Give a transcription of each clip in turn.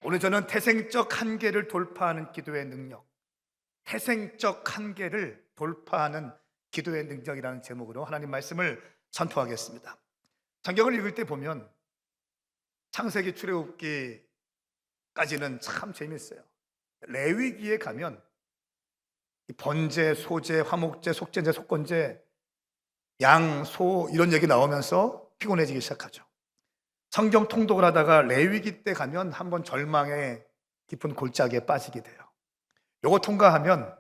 오늘 저는 태생적 한계를 돌파하는 기도의 능력, 태생적 한계를 돌파하는 기도의 능력이라는 제목으로 하나님 말씀을 선포하겠습니다. 성경을 읽을 때 보면 창세기 출애굽기까지는 참 재밌어요. 레위기에 가면 이 번제, 소제, 화목제, 속죄제, 속건제, 양, 소 이런 얘기 나오면서 피곤해지기 시작하죠. 성경 통독을 하다가 레위기 때 가면 한번 절망의 깊은 골짜기에 빠지게 돼요. 요거 통과하면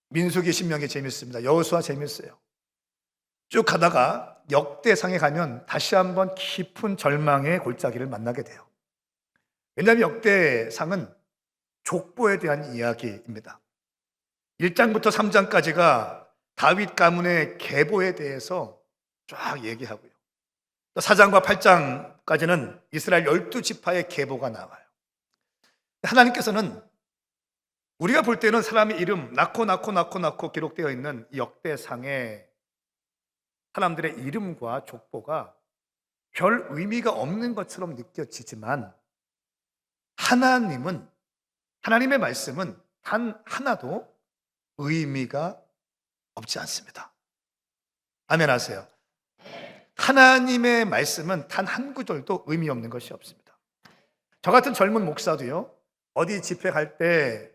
민수기, 신명기 재밌습니다. 여호수아 재밌어요. 쭉 가다가 역대상에 가면 다시 한번 깊은 절망의 골짜기를 만나게 돼요. 왜냐하면 역대상은 족보에 대한 이야기입니다. 1장부터 3장까지가 다윗 가문의 계보에 대해서 쫙 얘기하고요. 또 4장과 8장까지는 이스라엘 12지파의 계보가 나와요. 하나님께서는 우리가 볼 때는 사람의 이름 낳고 기록되어 있는 이 역대상에 사람들의 이름과 족보가 별 의미가 없는 것처럼 느껴지지만 하나님의 말씀은 단 하나도 의미가 없지 않습니다. 아멘 하세요. 하나님의 말씀은 단 한 구절도 의미 없는 것이 없습니다. 저 같은 젊은 목사도요, 어디 집회 갈 때,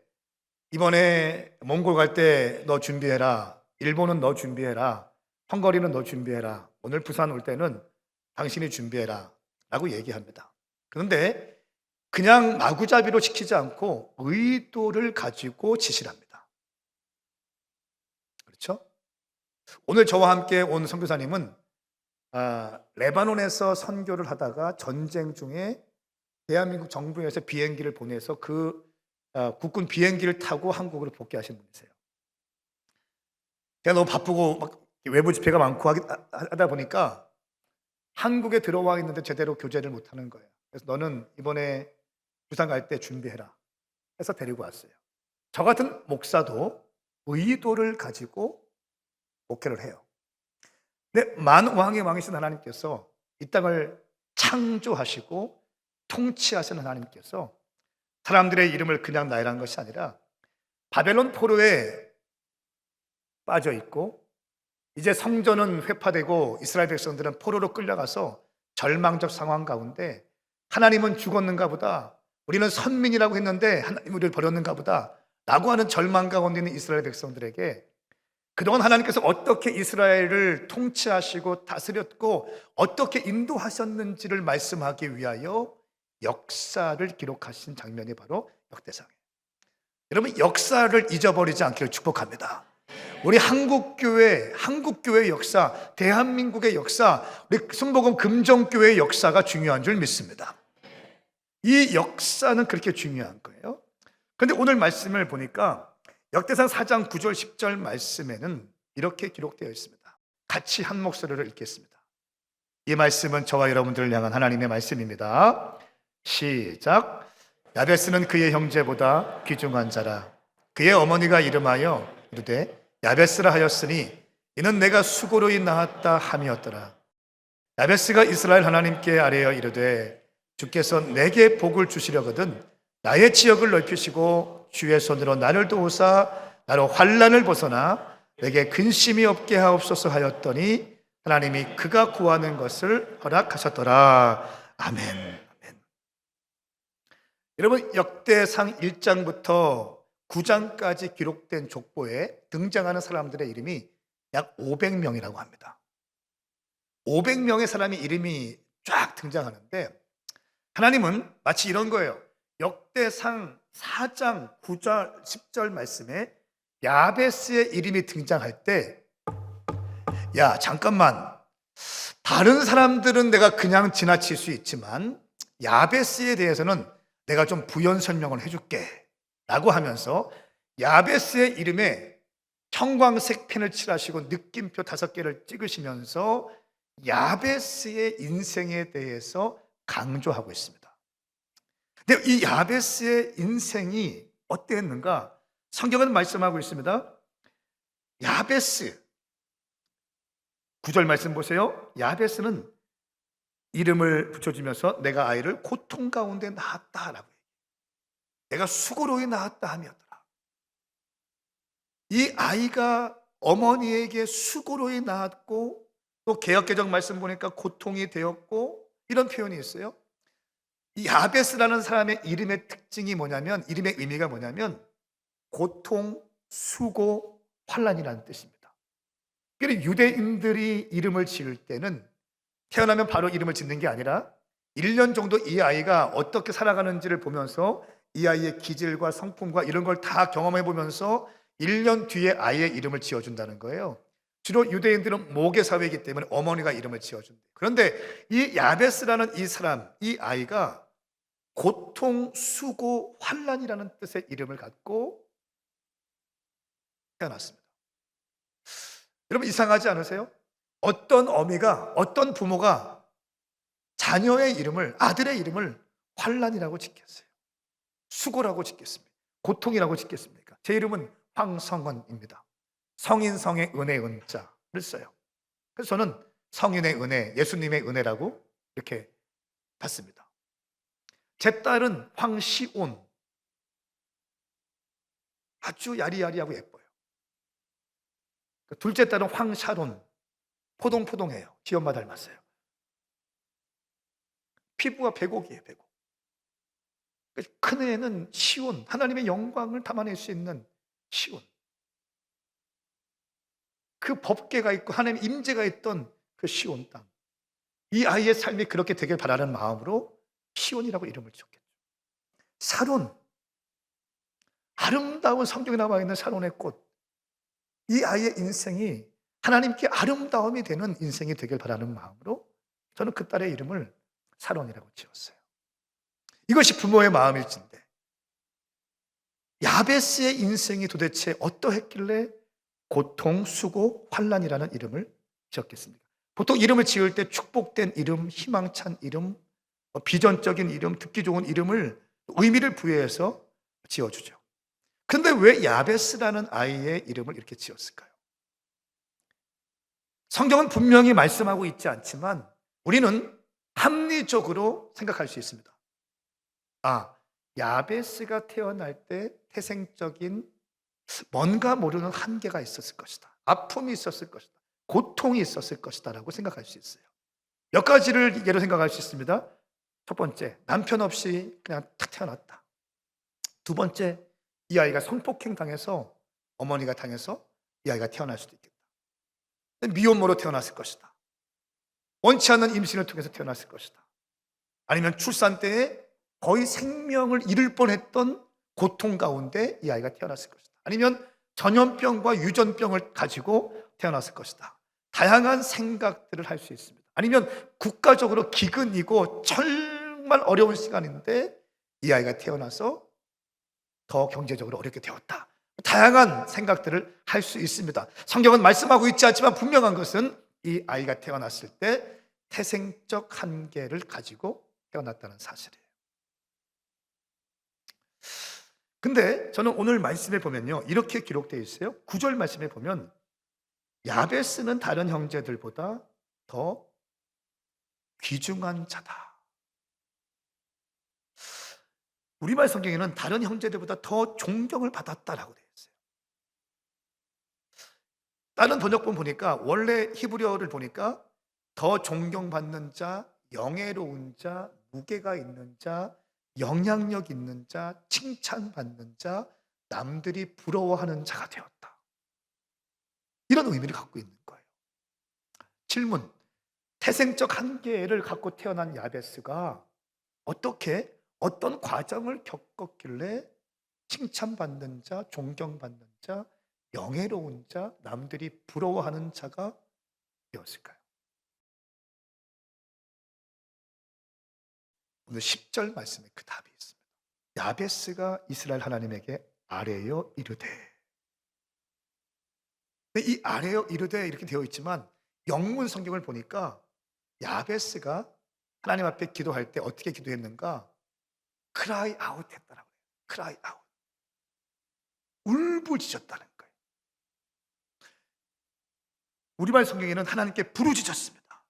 이번에 몽골 갈 때 너 준비해라, 일본은 너 준비해라, 헝가리는 너 준비해라, 오늘 부산 올 때는 당신이 준비해라 라고 얘기합니다. 그런데 그냥 마구잡이로 시키지 않고 의도를 가지고 지시를 합니다. 그렇죠? 오늘 저와 함께 온 선교사님은 레바논에서 선교를 하다가 전쟁 중에 대한민국 정부에서 비행기를 보내서 그 국군 비행기를 타고 한국으로 복귀하신 분이세요. 제가 너무 바쁘고 막 외부 집회가 많고 하다 보니까 한국에 들어와 있는데 제대로 교제를 못하는 거예요. 그래서 너는 이번에 부산 갈 때 준비해라 해서 데리고 왔어요. 저 같은 목사도 의도를 가지고 목회를 해요. 근데 만왕의 왕이신 하나님께서 이 땅을 창조하시고 통치하시는 하나님께서 사람들의 이름을 그냥 나열한 것이 아니라 바벨론 포로에 빠져 있고 이제 성전은 회파되고 이스라엘 백성들은 포로로 끌려가서 절망적 상황 가운데 하나님은 죽었는가 보다, 우리는 선민이라고 했는데 하나님 우리를 버렸는가 보다 라고 하는 절망 가운데 있는 이스라엘 백성들에게 그동안 하나님께서 어떻게 이스라엘을 통치하시고 다스렸고 어떻게 인도하셨는지를 말씀하기 위하여 역사를 기록하신 장면이 바로 역대상이에요. 여러분, 역사를 잊어버리지 않기를 축복합니다. 우리 한국교회 역사, 대한민국의 역사, 우리 순복음 금정교회의 역사가 중요한 줄 믿습니다. 이 역사는 그렇게 중요한 거예요. 그런데 오늘 말씀을 보니까 역대상 4장 9절 10절 말씀에는 이렇게 기록되어 있습니다. 같이 한 목소리로 읽겠습니다. 이 말씀은 저와 여러분들을 향한 하나님의 말씀입니다. 시작. 야베스는 그의 형제보다 귀중한 자라. 그의 어머니가 이름하여 이르되 야베스라 하였으니 이는 내가 수고로 낳았다 함이었더라. 야베스가 이스라엘 하나님께 아뢰어 이르되 주께서 내게 복을 주시려거든 나의 지역을 넓히시고 주의 손으로 나를 도우사 나로 환난을 벗어나 내게 근심이 없게 하옵소서 하였더니 하나님이 그가 구하는 것을 허락하셨더라. 아멘. 아멘. 여러분, 역대상 1장부터 9장까지 기록된 족보에 등장하는 사람들의 이름이 약 500명이라고 합니다. 500명의 사람이 이름이 쫙 등장하는데 하나님은 마치 이런 거예요. 역대상 4장 9절 10절 말씀에 야베스의 이름이 등장할 때, 야 잠깐만, 다른 사람들은 내가 그냥 지나칠 수 있지만 야베스에 대해서는 내가 좀 부연 설명을 해줄게 라고 하면서 야베스의 이름에 형광색 펜을 칠하시고 느낌표 5개를 찍으시면서 야베스의 인생에 대해서 강조하고 있습니다. 근데 이 야베스의 인생이 어땠는가? 성경은 말씀하고 있습니다. 야베스 9절 말씀 보세요. 야베스는 이름을 붙여주면서 내가 아이를 고통 가운데 낳았다라고 해요. 내가 수고로이 낳았다 하며더라. 이 아이가 어머니에게 수고로이 낳았고, 또 개역개정 말씀 보니까 고통이 되었고, 이런 표현이 있어요. 이 야베스라는 사람의 이름의 특징이 뭐냐면, 이름의 의미가 뭐냐면 고통, 수고, 환난이라는 뜻입니다. 그래서 유대인들이 이름을 지을 때는 태어나면 바로 이름을 짓는 게 아니라 1년 정도 이 아이가 어떻게 살아가는지를 보면서 이 아이의 기질과 성품과 이런 걸 다 경험해 보면서 1년 뒤에 아이의 이름을 지어준다는 거예요. 주로 유대인들은 모계 사회이기 때문에 어머니가 이름을 지어준대요. 그런데 이 야베스라는 이 사람, 이 아이가 고통, 수고, 환난이라는 뜻의 이름을 갖고 태어났습니다. 여러분 이상하지 않으세요? 어떤 어미가, 어떤 부모가 자녀의 이름을, 아들의 이름을 환난이라고 짓겠어요? 수고라고 짓겠습니까? 고통이라고 짓겠습니까? 제 이름은 황성원입니다. 성인성의 은혜 은자를 써요. 그래서 저는 성인의 은혜, 예수님의 은혜라고 이렇게 받습니다. 제 딸은 황시온, 아주 야리야리하고 예뻐요. 둘째 딸은 황샤론, 포동포동해요. 지 엄마 닮았어요. 피부가 백옥이에요, 백옥. 큰 애는 시온, 하나님의 영광을 담아낼 수 있는 시온. 그 법궤가 있고 하나님의 임재가 있던 그 시온 땅. 이 아이의 삶이 그렇게 되길 바라는 마음으로 시온이라고 이름을 지었겠죠. 사론, 아름다운 성경에 나와 있는 사론의 꽃. 이 아이의 인생이 하나님께 아름다움이 되는 인생이 되길 바라는 마음으로 저는 그 딸의 이름을 사론이라고 지었어요. 이것이 부모의 마음일진데 야베스의 인생이 도대체 어떠했길래 고통, 수고, 환난이라는 이름을 지었겠습니까? 보통 이름을 지을 때 축복된 이름, 희망찬 이름, 비전적인 이름, 듣기 좋은 이름을 의미를 부여해서 지어주죠. 그런데 왜 야베스라는 아이의 이름을 이렇게 지었을까요? 성경은 분명히 말씀하고 있지 않지만 우리는 합리적으로 생각할 수 있습니다. 아, 야베스가 태어날 때 태생적인 뭔가 모르는 한계가 있었을 것이다. 아픔이 있었을 것이다. 고통이 있었을 것이다 라고 생각할 수 있어요. 몇 가지를 예로 생각할 수 있습니다. 첫 번째, 남편 없이 그냥 탁 태어났다. 두 번째, 이 아이가 성폭행 당해서 어머니가 당해서 이 아이가 태어날 수도 있겠다. 미혼모로 태어났을 것이다. 원치 않는 임신을 통해서 태어났을 것이다. 아니면 출산 때에 거의 생명을 잃을 뻔했던 고통 가운데 이 아이가 태어났을 것이다. 아니면 전염병과 유전병을 가지고 태어났을 것이다. 다양한 생각들을 할 수 있습니다. 아니면 국가적으로 기근이고 정말 어려운 시간인데 이 아이가 태어나서 더 경제적으로 어렵게 되었다. 다양한 생각들을 할 수 있습니다. 성경은 말씀하고 있지 않지만 분명한 것은 이 아이가 태어났을 때 태생적 한계를 가지고 태어났다는 사실이에요. 근데 저는 오늘 말씀에 보면요, 이렇게 기록되어 있어요. 9절 말씀에 보면 야베스는 다른 형제들보다 더 귀중한 자다. 우리말 성경에는 다른 형제들보다 더 존경을 받았다라고 되어 있어요. 다른 번역본 보니까 원래 히브리어를 보니까 더 존경받는 자, 영예로운 자, 무게가 있는 자, 영향력 있는 자, 칭찬받는 자, 남들이 부러워하는 자가 되었다. 이런 의미를 갖고 있는 거예요. 질문, 태생적 한계를 갖고 태어난 야베스가 어떻게 어떤 과정을 겪었길래 칭찬받는 자, 존경받는 자, 영예로운 자, 남들이 부러워하는 자가 되었을까요? 오늘 10절 말씀에 그 답이 있습니다. 야베스가 이스라엘 하나님에게 아뢰어 이르되. 이 아뢰어 이르되 이렇게 되어 있지만 영문 성경을 보니까 야베스가 하나님 앞에 기도할 때 어떻게 기도했는가? cry out 했다라고 해요. cry out. 울부짖었다는 거예요. 우리말 성경에는 하나님께 부르짖었습니다.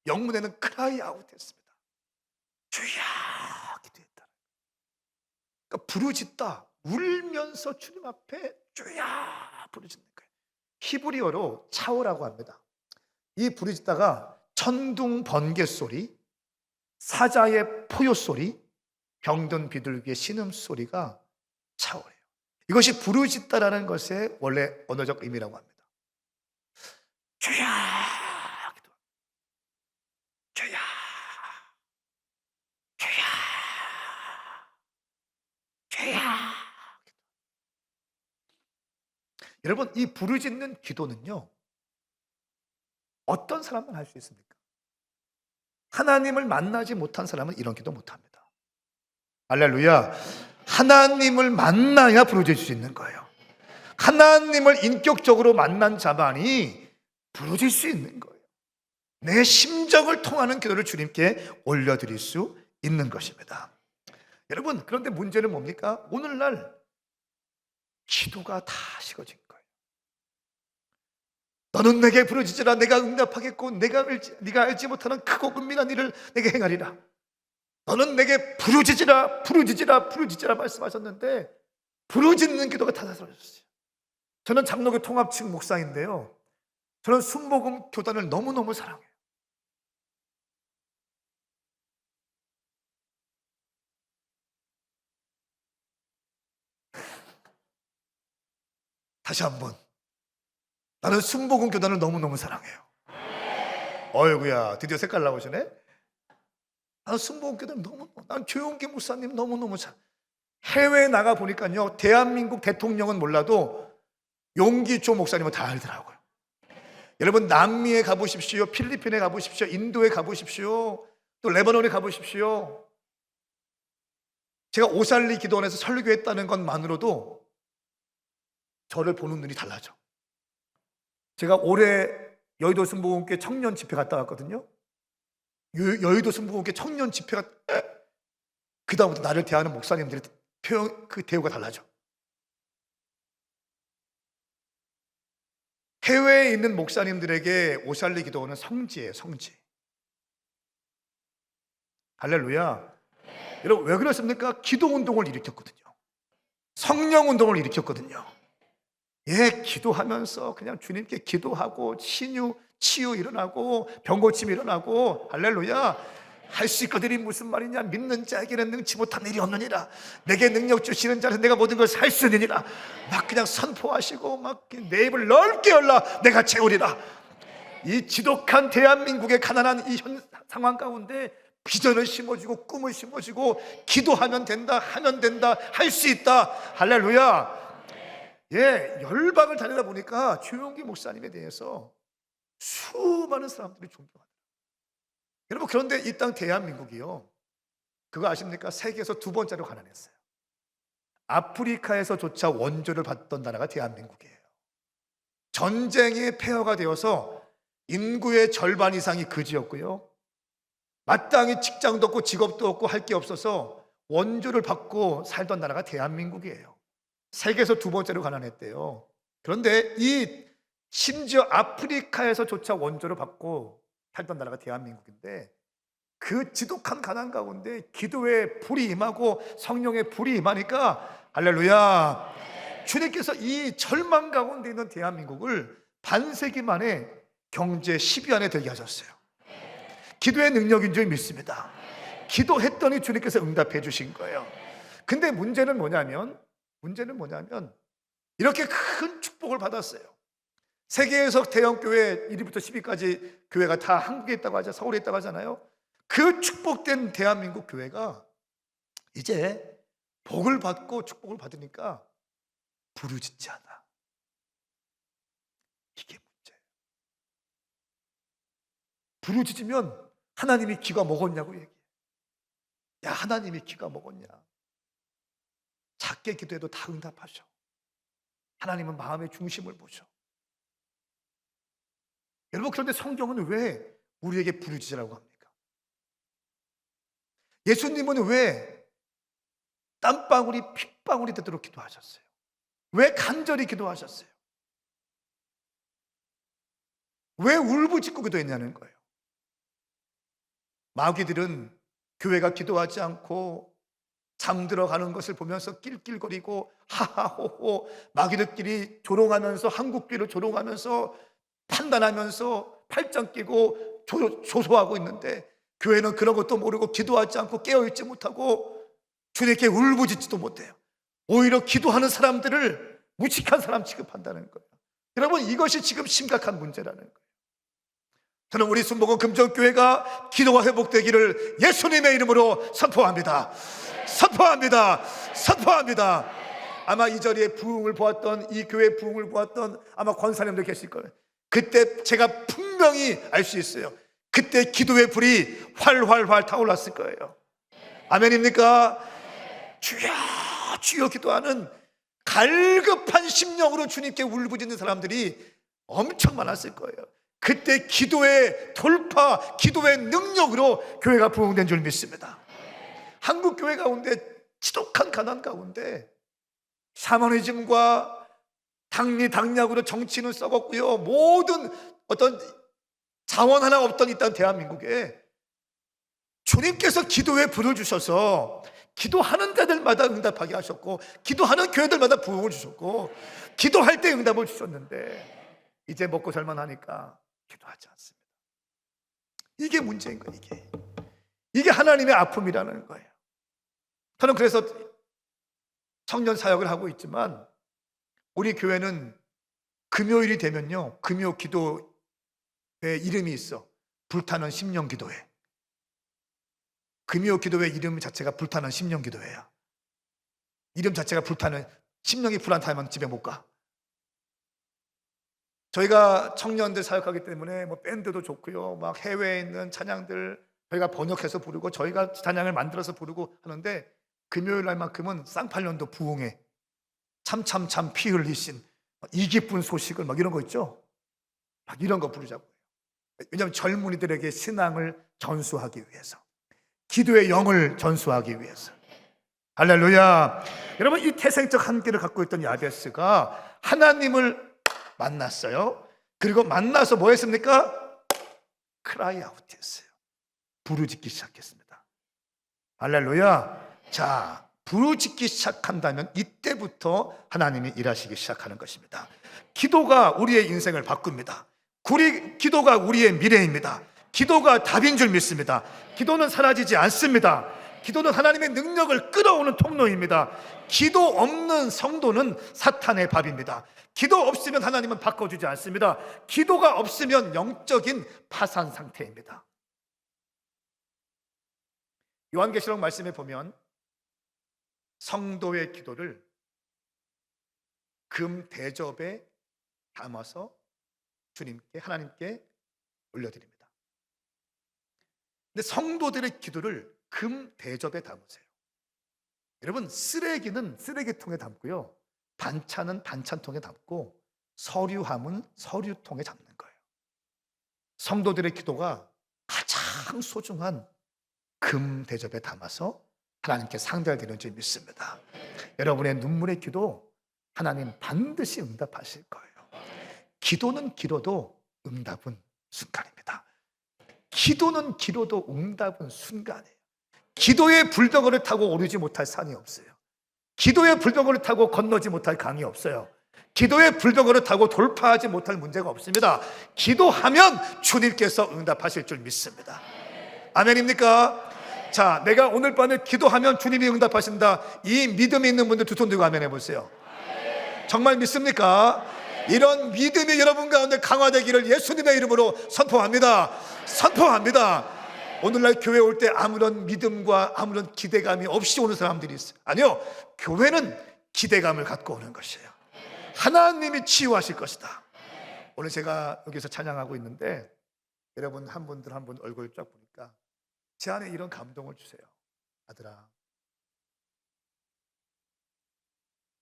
영문에는 cry out 했습니다. 주여 기도했다. 그러니까 부르짖다, 울면서 주님 앞에 주야 부르짖는 거예요. 히브리어로 차오라고 합니다. 이 부르짖다가 천둥 번개 소리, 사자의 포효 소리, 병든 비둘기의 신음소리가 차오래요. 이것이 부르짖다라는 것의 원래 언어적 의미라고 합니다. 주야, 주야, 주야, 주야. 여러분, 이 부르짖는 기도는요, 어떤 사람만 할 수 있습니까? 하나님을 만나지 못한 사람은 이런 기도 못합니다. 할렐루야. 하나님을 만나야 부르짖을 수 있는 거예요. 하나님을 인격적으로 만난 자만이 부르짖을 수 있는 거예요. 내 심정을 통하는 기도를 주님께 올려드릴 수 있는 것입니다. 여러분, 그런데 문제는 뭡니까? 오늘날 기도가 다 식어진 거예요. 너는 내게 부르짖으라. 내가 응답하겠고 네가 알지 못하는 크고 은밀한 일을 내게 행하리라. 너는 내게 부르짖으라 말씀하셨는데 부르짖는 기도가 다 사라졌어요. 저는 장로교 통합측 목사인데요, 저는 순복음 교단을 너무너무 사랑해요. 다시 한번, 나는 순복음 교단을 너무너무 사랑해요. 어이구야, 드디어 색깔 나오시네. 나는 순복음 교단을 너무너무, 난 조용기 목사님 너무너무 사랑해요. 해외에 나가 보니까요, 대한민국 대통령은 몰라도 용기조 목사님은 다 알더라고요. 여러분, 남미에 가보십시오, 필리핀에 가보십시오, 인도에 가보십시오, 또 레바논에 가보십시오. 제가 오살리 기도원에서 설교했다는 것만으로도 저를 보는 눈이 달라져. 제가 올해 여의도 순복음교회 청년 집회 갔다 왔거든요. 여의도 순복음교회 청년 집회가, 그 다음부터 나를 대하는 목사님들의 그 대우가 달라져. 해외에 있는 목사님들에게 오살리 기도원은 성지예요, 성지. 할렐루야. 여러분, 왜 그렇습니까? 기도 운동을 일으켰거든요. 성령 운동을 일으켰거든요. 예, 기도하면서 그냥 주님께 기도하고 치유 일어나고 병 고침 일어나고, 할렐루야. 할 수 있거든이 무슨 말이냐? 믿는 자에게는 능치 못한 일이 없느니라. 내게 능력 주시는 자는 내가 모든 것을 할 수 있느니라. 막 그냥 선포하시고 막 내 입을 넓게 열라 내가 채우리라. 이 지독한 대한민국의 가난한 이 상황 가운데 비전을 심어주고 꿈을 심어주고, 기도하면 된다, 하면 된다, 할 수 있다. 할렐루야. 예, 열방을 다니다 보니까 조용기 목사님에 대해서 수많은 사람들이 존경합니다. 여러분, 그런데 이 땅 대한민국이요, 그거 아십니까? 세계에서 두 번째로 가난했어요. 아프리카에서조차 원조를 받던 나라가 대한민국이에요. 전쟁의 폐허가 되어서 인구의 절반 이상이 거지였고요, 마땅히 직장도 없고 직업도 없고 할 게 없어서 원조를 받고 살던 나라가 대한민국이에요. 세계에서 두 번째로 가난했대요. 그런데 심지어 아프리카에서조차 원조를 받고 살던 나라가 대한민국인데, 그 지독한 가난 가운데 기도의 불이 임하고 성령의 불이 임하니까, 할렐루야, 주님께서 이 절망 가운데 있는 대한민국을 반세기 만에 경제 10위 안에 들게 하셨어요. 기도의 능력인 줄 믿습니다. 기도했더니 주님께서 응답해 주신 거예요. 근데 문제는 뭐냐면 이렇게 큰 축복을 받았어요. 세계에서 대형교회 1위부터 10위까지 교회가 다 한국에 있다고 하죠. 서울에 있다고 하잖아요. 그 축복된 대한민국 교회가 이제 복을 받고 축복을 받으니까 부르짖지 않아. 이게 문제예요. 부르짖으면 하나님이 귀가 먹었냐고 얘기해. 야, 하나님이 귀가 먹었냐? 작게 기도해도 다 응답하셔. 하나님은 마음의 중심을 보셔. 여러분, 그런데 성경은 왜 우리에게 부르짖으라고 합니까? 예수님은 왜 땀방울이 핏방울이 되도록 기도하셨어요? 왜 간절히 기도하셨어요? 왜 울부짖고 기도했냐는 거예요. 마귀들은 교회가 기도하지 않고 잠들어가는 것을 보면서 낄낄거리고 하하호호 마귀들끼리 조롱하면서 한국교회를 조롱하면서 판단하면서 팔짱 끼고 조소하고 있는데, 교회는 그런 것도 모르고 기도하지 않고 깨어있지 못하고 주님께 울부짖지도 못해요. 오히려 기도하는 사람들을 무식한 사람 취급한다는 거예요. 여러분, 이것이 지금 심각한 문제라는 거예요. 저는 우리 순복음 금정교회가 기도가 회복되기를 예수님의 이름으로 선포합니다. 선포합니다. 선포합니다. 아마 이 자리에 부흥을 보았던, 이 교회 부흥을 보았던 아마 권사님들 계실 거예요. 그때 제가 분명히 알 수 있어요. 그때 기도의 불이 활활활 타올랐을 거예요. 아멘입니까? 주여 주여 기도하는 갈급한 심령으로 주님께 울부짖는 사람들이 엄청 많았을 거예요. 그때 기도의 돌파, 기도의 능력으로 교회가 부흥된 줄 믿습니다. 한국 교회 가운데 지독한 가난 가운데 샤머니즘과 당리당략으로 정치는 썩었고요, 모든 어떤 자원 하나 없던 이 땅 대한민국에 주님께서 기도에 불을 주셔서 기도하는 자들마다 응답하게 하셨고, 기도하는 교회들마다 부흥을 주셨고, 기도할 때 응답을 주셨는데 이제 먹고 살만하니까 기도하지 않습니다. 이게 문제인 거예요. 이게 하나님의 아픔이라는 거예요. 저는 그래서 청년 사역을 하고 있지만 우리 교회는 금요일이 되면요, 금요 기도회 이름이 있어. 불타는 심령 기도회. 금요 기도회 이름 자체가 불타는 심령 기도회야. 이름 자체가 불타는, 심령이 불안타면 집에 못 가. 저희가 청년들 사역하기 때문에 뭐 밴드도 좋고요, 막 해외에 있는 찬양들 저희가 번역해서 부르고 저희가 찬양을 만들어서 부르고 하는데, 금요일 날만큼은 쌍팔년도 부흥회, 참참참 피 흘리신 이 기쁜 소식을 막 이런 거 있죠. 막 이런 거 부르자고요. 왜냐하면 젊은이들에게 신앙을 전수하기 위해서, 기도의 영을 전수하기 위해서. 할렐루야. 여러분, 이 태생적 한계를 갖고 있던 야베스가 하나님을 만났어요. 그리고 만나서 뭐 했습니까? 크라이 아웃 했어요. 부르짖기 시작했습니다. 할렐루야. 자, 부르짖기 시작한다면 이때부터 하나님이 일하시기 시작하는 것입니다. 기도가 우리의 인생을 바꿉니다. 기도가 우리의 미래입니다. 기도가 답인 줄 믿습니다. 기도는 사라지지 않습니다. 기도는 하나님의 능력을 끌어오는 통로입니다. 기도 없는 성도는 사탄의 밥입니다. 기도 없으면 하나님은 바꿔주지 않습니다. 기도가 없으면 영적인 파산 상태입니다. 요한계시록 말씀에 보면 성도의 기도를 금 대접에 담아서 주님께, 하나님께 올려드립니다. 근데 성도들의 기도를 금 대접에 담으세요. 여러분, 쓰레기는 쓰레기통에 담고요, 반찬은 반찬통에 담고, 서류함은 서류통에 담는 거예요. 성도들의 기도가 가장 소중한 금 대접에 담아서 하나님께 상대할 되는 줄 믿습니다. 여러분의 눈물의 기도 하나님 반드시 응답하실 거예요. 기도는 길어도 응답은 순간입니다. 기도는 길어도 응답은 순간이에요. 기도의 불덩어리를 타고 오르지 못할 산이 없어요. 기도의 불덩어리를 타고 건너지 못할 강이 없어요. 기도의 불덩어리를 타고 돌파하지 못할 문제가 없습니다. 기도하면 주님께서 응답하실 줄 믿습니다. 아멘입니까? 자, 내가 오늘 밤에 기도하면 주님이 응답하신다, 이 믿음이 있는 분들 두 손 들고 아멘 해보세요. 정말 믿습니까? 이런 믿음이 여러분 가운데 강화되기를 예수님의 이름으로 선포합니다. 선포합니다. 오늘날 교회 올 때 아무런 믿음과 아무런 기대감이 없이 오는 사람들이 있어요. 아니요, 교회는 기대감을 갖고 오는 것이에요. 하나님이 치유하실 것이다. 오늘 제가 여기서 찬양하고 있는데 여러분 한 분들 한 분 얼굴 쫙 보니까 제 안에 이런 감동을 주세요. 아들아,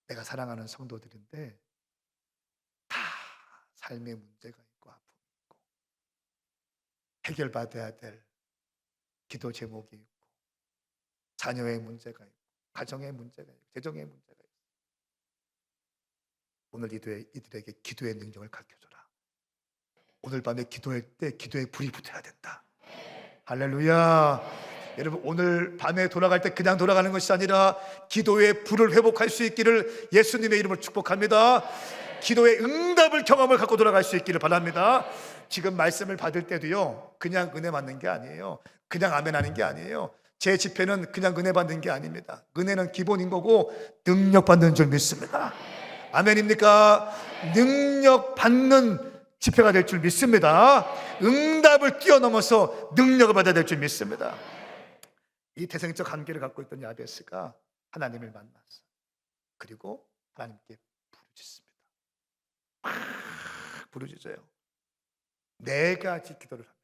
내가 사랑하는 성도들인데 다 삶의 문제가 있고 아픔이 있고 해결받아야 될 기도 제목이 있고 자녀의 문제가 있고 가정의 문제가 있고 재정의 문제가 있고, 오늘 이들에게 기도의 능력을 가르쳐줘라. 오늘 밤에 기도할 때 기도의 불이 붙어야 된다. 할렐루야. 여러분, 오늘 밤에 돌아갈 때 그냥 돌아가는 것이 아니라 기도의 불을 회복할 수 있기를 예수님의 이름으로 축복합니다. 기도의 응답을 경험을 갖고 돌아갈 수 있기를 바랍니다. 지금 말씀을 받을 때도요, 그냥 은혜 받는 게 아니에요. 그냥 아멘 하는 게 아니에요. 제 집회는 그냥 은혜 받는 게 아닙니다. 은혜는 기본인 거고 능력 받는 줄 믿습니다. 아멘입니까? 능력 받는 집회가 될 줄 믿습니다. 응답을 뛰어넘어서 능력을 받아야 될 줄 믿습니다. 이 태생적 한계를 갖고 있던 야베스가 하나님을 만났어. 그리고 하나님께 부르짖습니다. 부르짖어요. 4가지 기도를 합니다.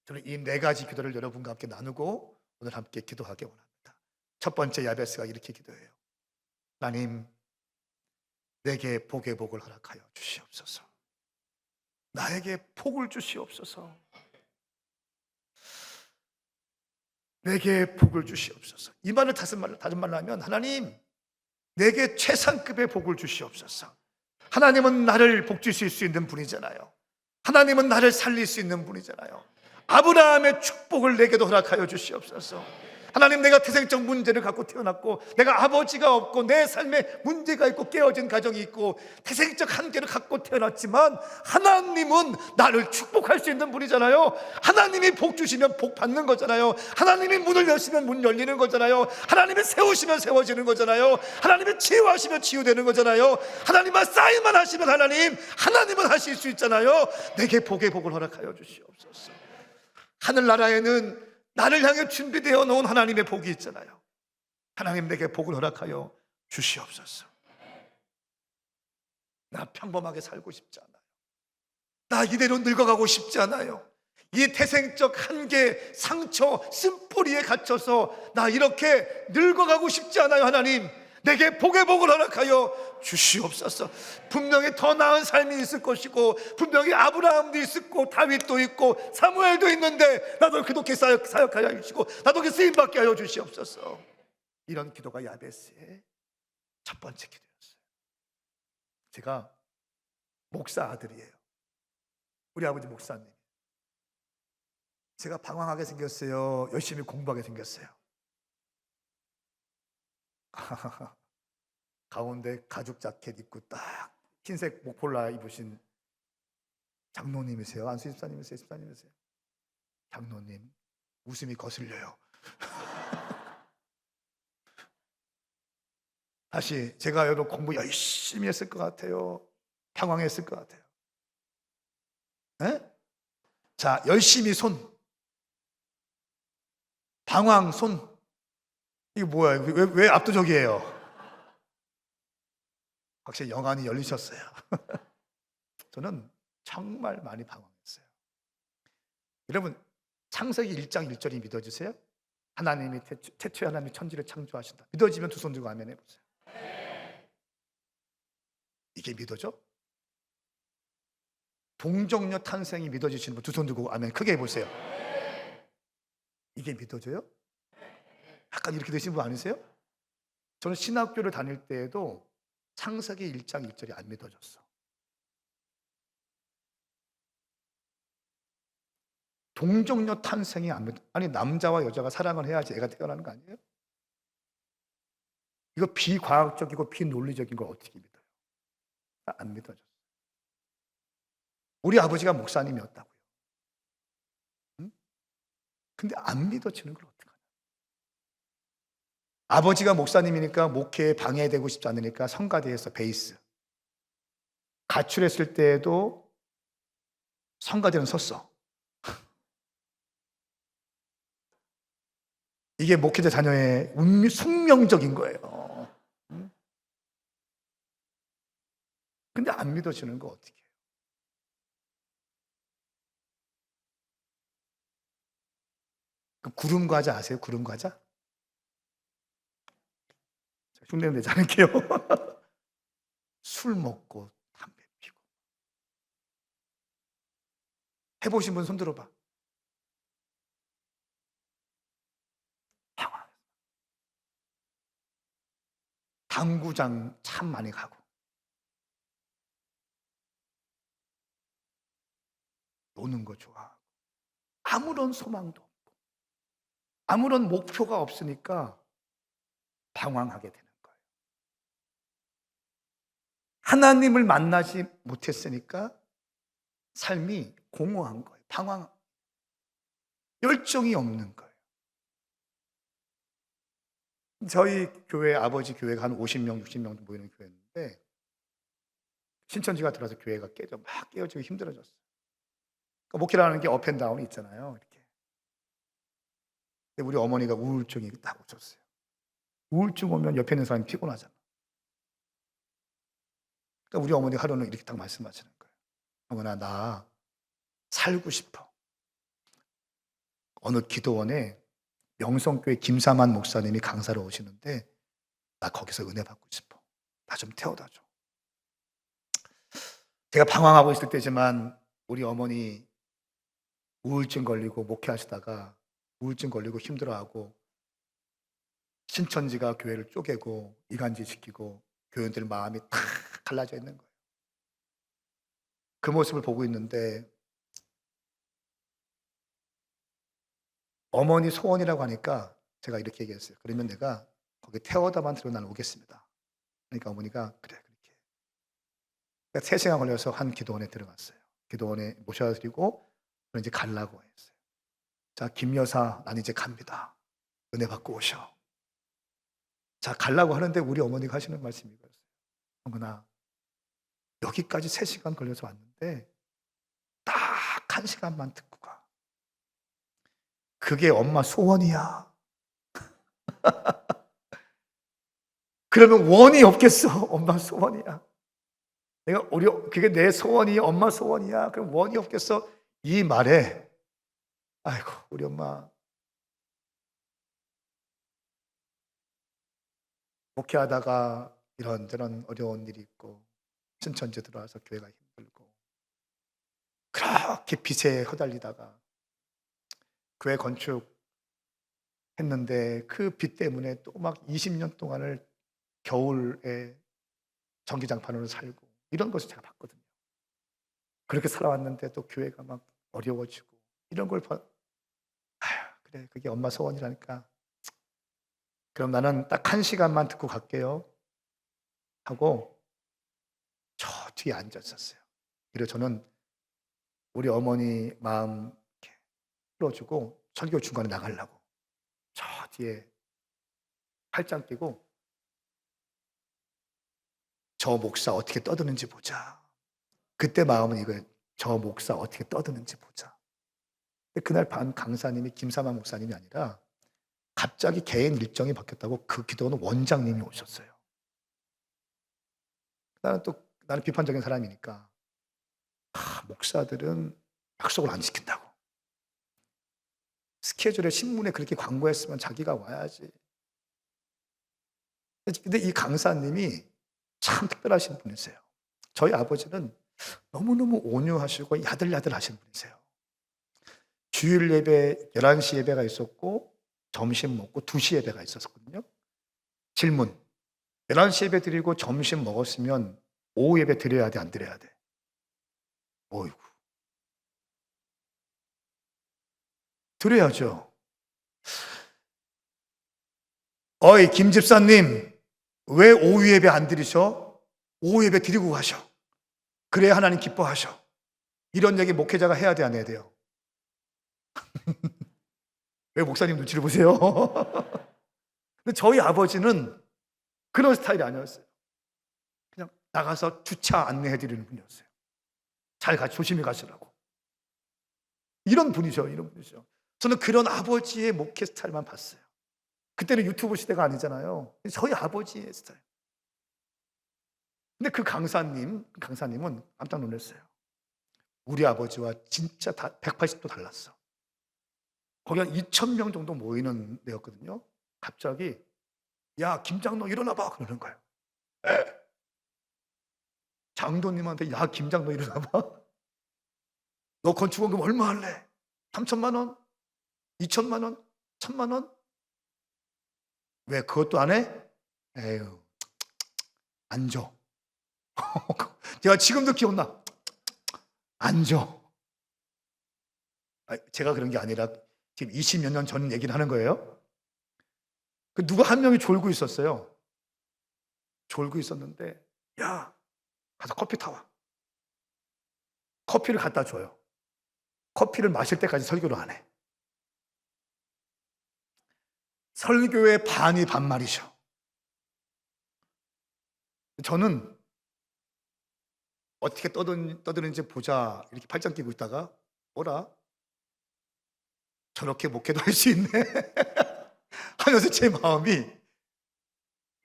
저는 이 4가지 기도를 여러분과 함께 나누고 오늘 함께 기도하기 원합니다. 첫 번째, 야베스가 이렇게 기도해요. 하나님, 내게 복의 복을 허락하여 주시옵소서. 나에게 복을 주시옵소서. 내게 복을 주시옵소서. 이 말을 다른 말로 하면, 하나님, 내게 최상급의 복을 주시옵소서. 하나님은 나를 복 주실 수 있는 분이잖아요. 하나님은 나를 살릴 수 있는 분이잖아요. 아브라함의 축복을 내게도 허락하여 주시옵소서. 하나님, 내가 태생적 문제를 갖고 태어났고, 내가 아버지가 없고, 내 삶에 문제가 있고 깨어진 가정이 있고, 태생적 한계를 갖고 태어났지만 하나님은 나를 축복할 수 있는 분이잖아요. 하나님이 복 주시면 복 받는 거잖아요. 하나님이 문을 여시면 문 열리는 거잖아요. 하나님이 세우시면 세워지는 거잖아요. 하나님이 치유하시면 치유되는 거잖아요. 하나님만 사인만 하시면 하나님은 하실 수 있잖아요. 내게 복의 복을 허락하여 주시옵소서. 하늘나라에는 나를 향해 준비되어 놓은 하나님의 복이 있잖아요. 하나님, 내게 복을 허락하여 주시옵소서. 나 평범하게 살고 싶지 않아요. 나 이대로 늙어가고 싶지 않아요. 이 태생적 한계, 상처, 쓴뿌리에 갇혀서 나 이렇게 늙어가고 싶지 않아요. 하나님, 내게 복의 복을 허락하여 주시옵소서. 분명히 더 나은 삶이 있을 것이고, 분명히 아브라함도 있었고, 다윗도 있고, 사무엘도 있는데 나도 그렇게 사역하여 주시고, 나도 그 쓰임받게 하여 주시옵소서. 이런 기도가 야베스의 첫 번째 기도였어요. 제가 목사 아들이에요. 우리 아버지 목사님. 제가 방황하게 생겼어요? 열심히 공부하게 생겼어요? 가운데 가죽 자켓 입고 딱 흰색 목폴라 입으신 장로님이세요? 안수 집사님이세요? 집사님이세요? 장로님, 웃음이 거슬려요. 다시, 제가 여러분 공부 열심히 했을 것 같아요? 방황했을 것 같아요? 네? 자, 열심히 손, 방황 손. 이게 뭐야? 왜 압도적이에요? 확실히 영안이 열리셨어요. 저는 정말 많이 방황했어요. 여러분, 창세기 1장 1절이 믿어지세요? 하나님이 태초에 하나님이 천지를 창조하신다. 믿어지면 두 손 들고 아멘 해보세요. 이게 믿어져? 동정녀 탄생이 믿어지시는 분 두 손 들고 아멘 크게 해보세요. 이게 믿어져요? 약간 이렇게 되시는 분 아니세요? 저는 신학교를 다닐 때에도 창세기 1장 1절이 안 믿어졌어. 동정녀 탄생이 안 믿어. 아니, 남자와 여자가 사랑을 해야지 애가 태어나는 거 아니에요? 이거 비과학적이고 비논리적인 걸 어떻게 믿어요? 안 믿어졌어. 우리 아버지가 목사님이었다고요. 응? 근데 안 믿어지는 걸 어떡하냐? 아버지가 목사님이니까 목회에 방해되고 싶지 않으니까 성가대에서 베이스. 가출했을 때에도 성가대는 섰어. 이게 목회자 자녀의 숙명적인 거예요. 응? 근데 안 믿어지는 거 어떻게 해요? 그 구름 과자 아세요? 구름 과자? 흉내는 내지 않을게요. 술 먹고 담배 피고. 해보신 분 손 들어봐. 당구장 참 많이 가고, 노는 거 좋아하고, 아무런 소망도 없고, 아무런 목표가 없으니까 방황하게 되는 거예요. 하나님을 만나지 못했으니까 삶이 공허한 거예요. 방황, 열정이 없는 거예요. 저희 교회, 아버지 교회가 한 50명, 60명 모이는 교회였는데 신천지가 들어서 교회가 막 깨어지고 힘들어졌어요. 그러니까 목회라는 게 업앤다운이 있잖아요. 이렇게. 근데 우리 어머니가 우울증이 딱 오셨어요. 우울증 오면 옆에 있는 사람이 피곤하잖아. 그러니까 우리 어머니 하루는 이렇게 딱 말씀하시는 거예요. 어머나, 나 살고 싶어. 어느 기도원에 명성교회 김사만 목사님이 강사로 오시는데 나 거기서 은혜 받고 싶어. 나 좀 태워다 줘. 제가 방황하고 있을 때지만 우리 어머니 우울증 걸리고 목회하시다가 우울증 걸리고 힘들어하고 신천지가 교회를 쪼개고 이간질 시키고 교인들 마음이 탁 갈라져 있는 거예요. 그 모습을 보고 있는데 어머니 소원이라고 하니까 제가 이렇게 얘기했어요. 그러면 내가 거기 태워다만 들고 난 오겠습니다. 그러니까 어머니가 그래 그렇게. 그러니까 3시간 걸려서 한 기도원에 들어갔어요. 기도원에 모셔드리고 이제 가려고 했어요. 자, 김 여사, 난 이제 갑니다. 은혜 받고 오셔. 자, 가려고 하는데 우리 어머니가 하시는 말씀이 이거였어요. 어머나, 여기까지 3시간 걸려서 왔는데 딱 1시간만 듣고 가. 그게 엄마 소원이야. 그러면 원이 없겠어. 엄마 소원이야. 그게 내 소원이 엄마 소원이야. 그럼 원이 없겠어. 이 말에 아이고 우리 엄마 목회하다가 이런저런 어려운 일이 있고 신천지 들어와서 교회가 힘들고 그렇게 빚에 휘달리다가 교회 건축했는데 그 빚 때문에 또 막 20년 동안을 겨울에 전기장판으로 살고 이런 것을 제가 봤거든요. 그렇게 살아왔는데 또 교회가 막 어려워지고 이런 걸 그래 그게 엄마 소원이라니까 그럼 나는 딱 1시간만 듣고 갈게요 하고 저 뒤에 앉아 있었어요. 그리고 저는 우리 어머니 마음 이렇게 풀어주고 설교 중간에 나가려고 저 뒤에 팔짱 끼고 저 목사 어떻게 떠드는지 보자. 그때 마음은 이거예요. 저 목사 어떻게 떠드는지 보자. 그날 밤 강사님이 김사만 목사님이 아니라 갑자기 개인 일정이 바뀌었다고 그 기도원 원장님이 오셨어요. 나는 비판적인 사람이니까 목사들은 약속을 안 지킨다고. 스케줄에 신문에 그렇게 광고했으면 자기가 와야지. 근데 이 강사님이 참 특별하신 분이세요. 저희 아버지는 너무너무 온유하시고 야들야들하신 분이세요. 주일 예배 11시 예배가 있었고 점심 먹고 2시 예배가 있었거든요. 질문. 11시 예배 드리고 점심 먹었으면 오후 예배 드려야 돼, 안 드려야 돼? 어이구. 드려야죠. 어이, 김 집사님, 왜 오후 예배 안 드리셔? 오후 예배 드리고 가셔. 그래야 하나님 기뻐하셔. 이런 얘기 목회자가 해야 돼, 안 해야 돼요? 왜 목사님 눈치를 보세요? 근데 저희 아버지는 그런 스타일이 아니었어요. 그냥 나가서 주차 안내해 드리는 분이었어요. 조심히 가시라고. 이런 분이죠, 이런 분이죠. 저는 그런 아버지의 목회 스타일만 봤어요. 그때는 유튜브 시대가 아니잖아요. 저희 아버지의 스타일. 근데 그 강사님은 깜짝 놀랐어요. 우리 아버지와 진짜 180도 달랐어. 거기 한 2,000명 정도 모이는 데였거든요. 갑자기 야, 김장로 일어나봐 그러는 거예요. 장로님한테 야, 김장로 일어나봐. 너 건축원금 얼마 할래? 3천만 원? 2천만 원? 1,000만 원? 왜 그것도 안 해? 에휴, 안 줘. 제가 지금도 기억나. 안 줘. 제가 그런 게 아니라 지금 20몇 년 전 얘기를 하는 거예요. 그 누가 한 명이 졸고 있었어요. 졸고 있었는데, 야, 가서 커피 타와. 커피를 갖다 줘요. 커피를 마실 때까지 설교를 안 해. 설교의 반이 반말이죠. 저는 어떻게 떠드는지 보자 이렇게 팔짱 끼고 있다가, 뭐라? 저렇게 목회도 할 수 있네 하면서 제 마음이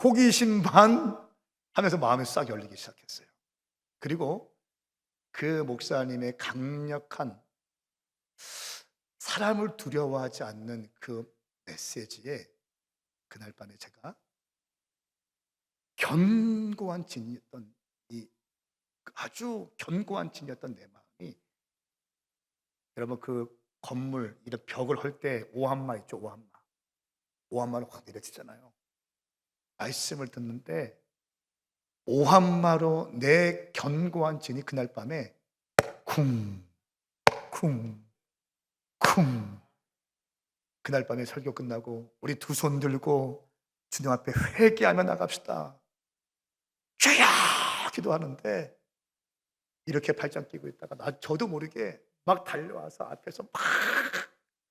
호기심 반 하면서 마음이 싹 열리기 시작했어요. 그리고 그 목사님의 강력한 사람을 두려워하지 않는 그 메시지에 그날 밤에 제가 견고한 진이었던, 아주 견고한 진이었던 내 마음이, 여러분 그 건물 이런 벽을 할 때 오한마 있죠. 오한마는 확 내려치잖아요. 말씀을 듣는데 오한마로 내 견고한 진이 그날 밤에 쿵 그날 밤에 설교 끝나고 우리 두 손 들고 주님 앞에 회개하며 나갑시다. 주여 기도하는데 이렇게 팔짱 끼고 있다가 저도 모르게 막 달려와서 앞에서 막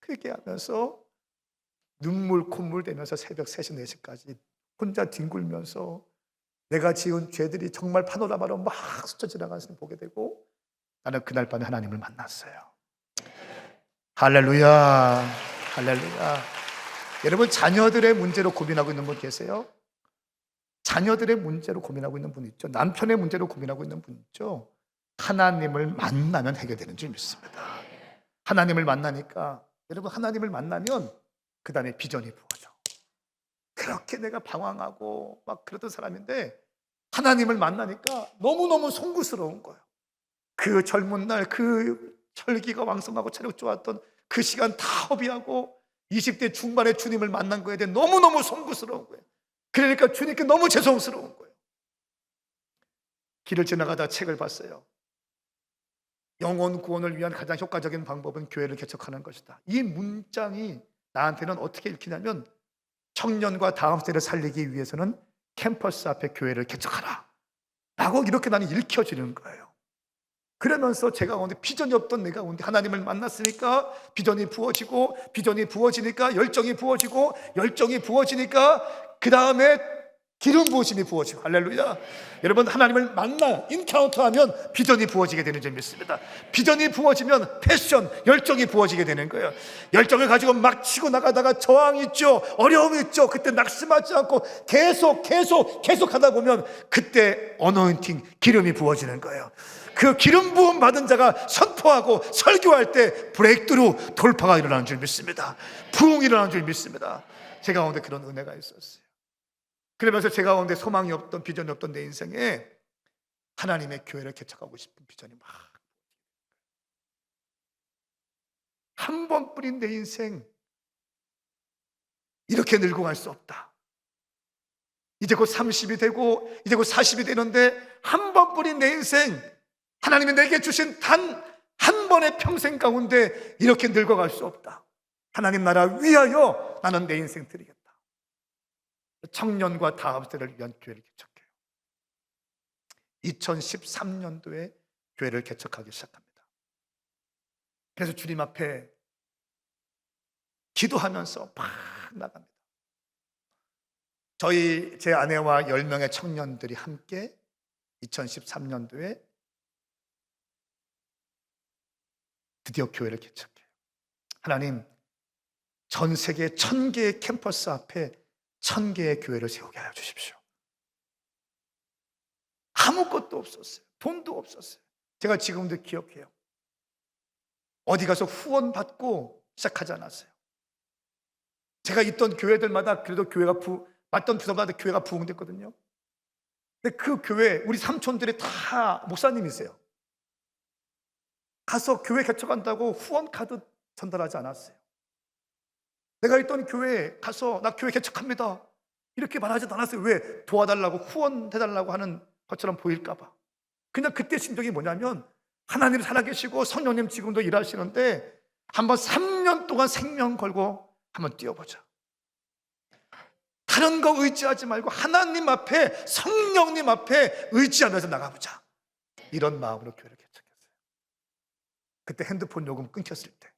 회개하면서 눈물 콧물 대면서 새벽 3시 4시까지 혼자 뒹굴면서 내가 지은 죄들이 정말 파노라마로 막 스쳐 지나가는 것을 보게 되고, 나는 그날 밤에 하나님을 만났어요. 할렐루야, 할렐루야. 여러분, 자녀들의 문제로 고민하고 있는 분 계세요? 자녀들의 문제로 고민하고 있는 분 있죠? 남편의 문제로 고민하고 있는 분 있죠? 하나님을 만나면 해결되는 줄 믿습니다. 하나님을 만나니까, 여러분 하나님을 만나면 그 다음에 비전이 부어져. 그렇게 내가 방황하고 막 그러던 사람인데 하나님을 만나니까 너무너무 송구스러운 거예요. 그 젊은 날 그 철기가 왕성하고 체력 좋았던 그 시간 다 허비하고 20대 중반에 주님을 만난 거에 대해 너무너무 송구스러운 거예요. 그러니까 주님께 너무 죄송스러운 거예요. 길을 지나가다 책을 봤어요. 영혼 구원을 위한 가장 효과적인 방법은 교회를 개척하는 것이다. 이 문장이 나한테는 어떻게 읽히냐면, 청년과 다음 세대를 살리기 위해서는 캠퍼스 앞에 교회를 개척하라 라고 이렇게 나는 읽혀지는 거예요. 그러면서 제가 가운데 비전이 없던 내가 가운데 하나님을 만났으니까 비전이 부어지고, 비전이 부어지니까 열정이 부어지고, 열정이 부어지니까 그 다음에 기름 부으심이 부어지고. 할렐루야. 여러분, 하나님을 만나 인카운터하면 비전이 부어지게 되는 줄 믿습니다. 비전이 부어지면 패션, 열정이 부어지게 되는 거예요. 열정을 가지고 막 치고 나가다가 저항이 있죠, 어려움이 있죠. 그때 낙심하지 않고 계속 하다 보면 그때 어노인팅, 기름이 부어지는 거예요. 그 기름 부음 받은 자가 선포하고 설교할 때 브레이크트루, 돌파가 일어나는 줄 믿습니다. 부흥이 일어나는 줄 믿습니다. 제가 가운데 그런 은혜가 있었어요. 그러면서 제가 가운데 소망이 없던, 비전이 없던 내 인생에 하나님의 교회를 개척하고 싶은 비전이 막, 한 번 뿌린 내 인생 이렇게 늙어갈 수 없다. 이제 곧 30이 되고 이제 곧 40이 되는데 한 번 뿌린 내 인생, 하나님이 내게 주신 단 한 번의 평생 가운데 이렇게 늙어갈 수 없다. 하나님 나라 위하여 나는 내 인생 드리겠다. 청년과 다음 세대를 위한 교회를 개척해요. 2013년도에 교회를 개척하기 시작합니다. 그래서 주님 앞에 기도하면서 막 나갑니다. 제 아내와 10명의 청년들이 함께 2013년도에 드디어 교회를 개척해요. 하나님, 전 세계 1000개의 캠퍼스 앞에 1000개의 교회를 세우게 하여 주십시오. 아무것도 없었어요. 돈도 없었어요. 제가 지금도 기억해요. 어디 가서 후원 받고 시작하지 않았어요. 제가 있던 교회들마다 그래도 맞던 부서마다 교회가 부흥됐거든요. 근데 그 교회, 우리 삼촌들이 다 목사님이세요. 가서 교회 개척한다고 후원 카드 전달하지 않았어요. 내가 있던 교회에 가서 나 교회 개척합니다 이렇게 말하지도 않았어요. 왜? 도와달라고, 후원해달라고 하는 것처럼 보일까 봐. 그냥 그때 심정이 뭐냐면, 하나님 살아계시고 성령님 지금도 일하시는데 한번 3년 3년 동안 생명 걸고 한번 뛰어보자. 다른 거 의지하지 말고 하나님 앞에, 성령님 앞에 의지하면서 나가보자. 이런 마음으로 교회를 개척했어요. 그때 핸드폰 요금 끊겼을 때,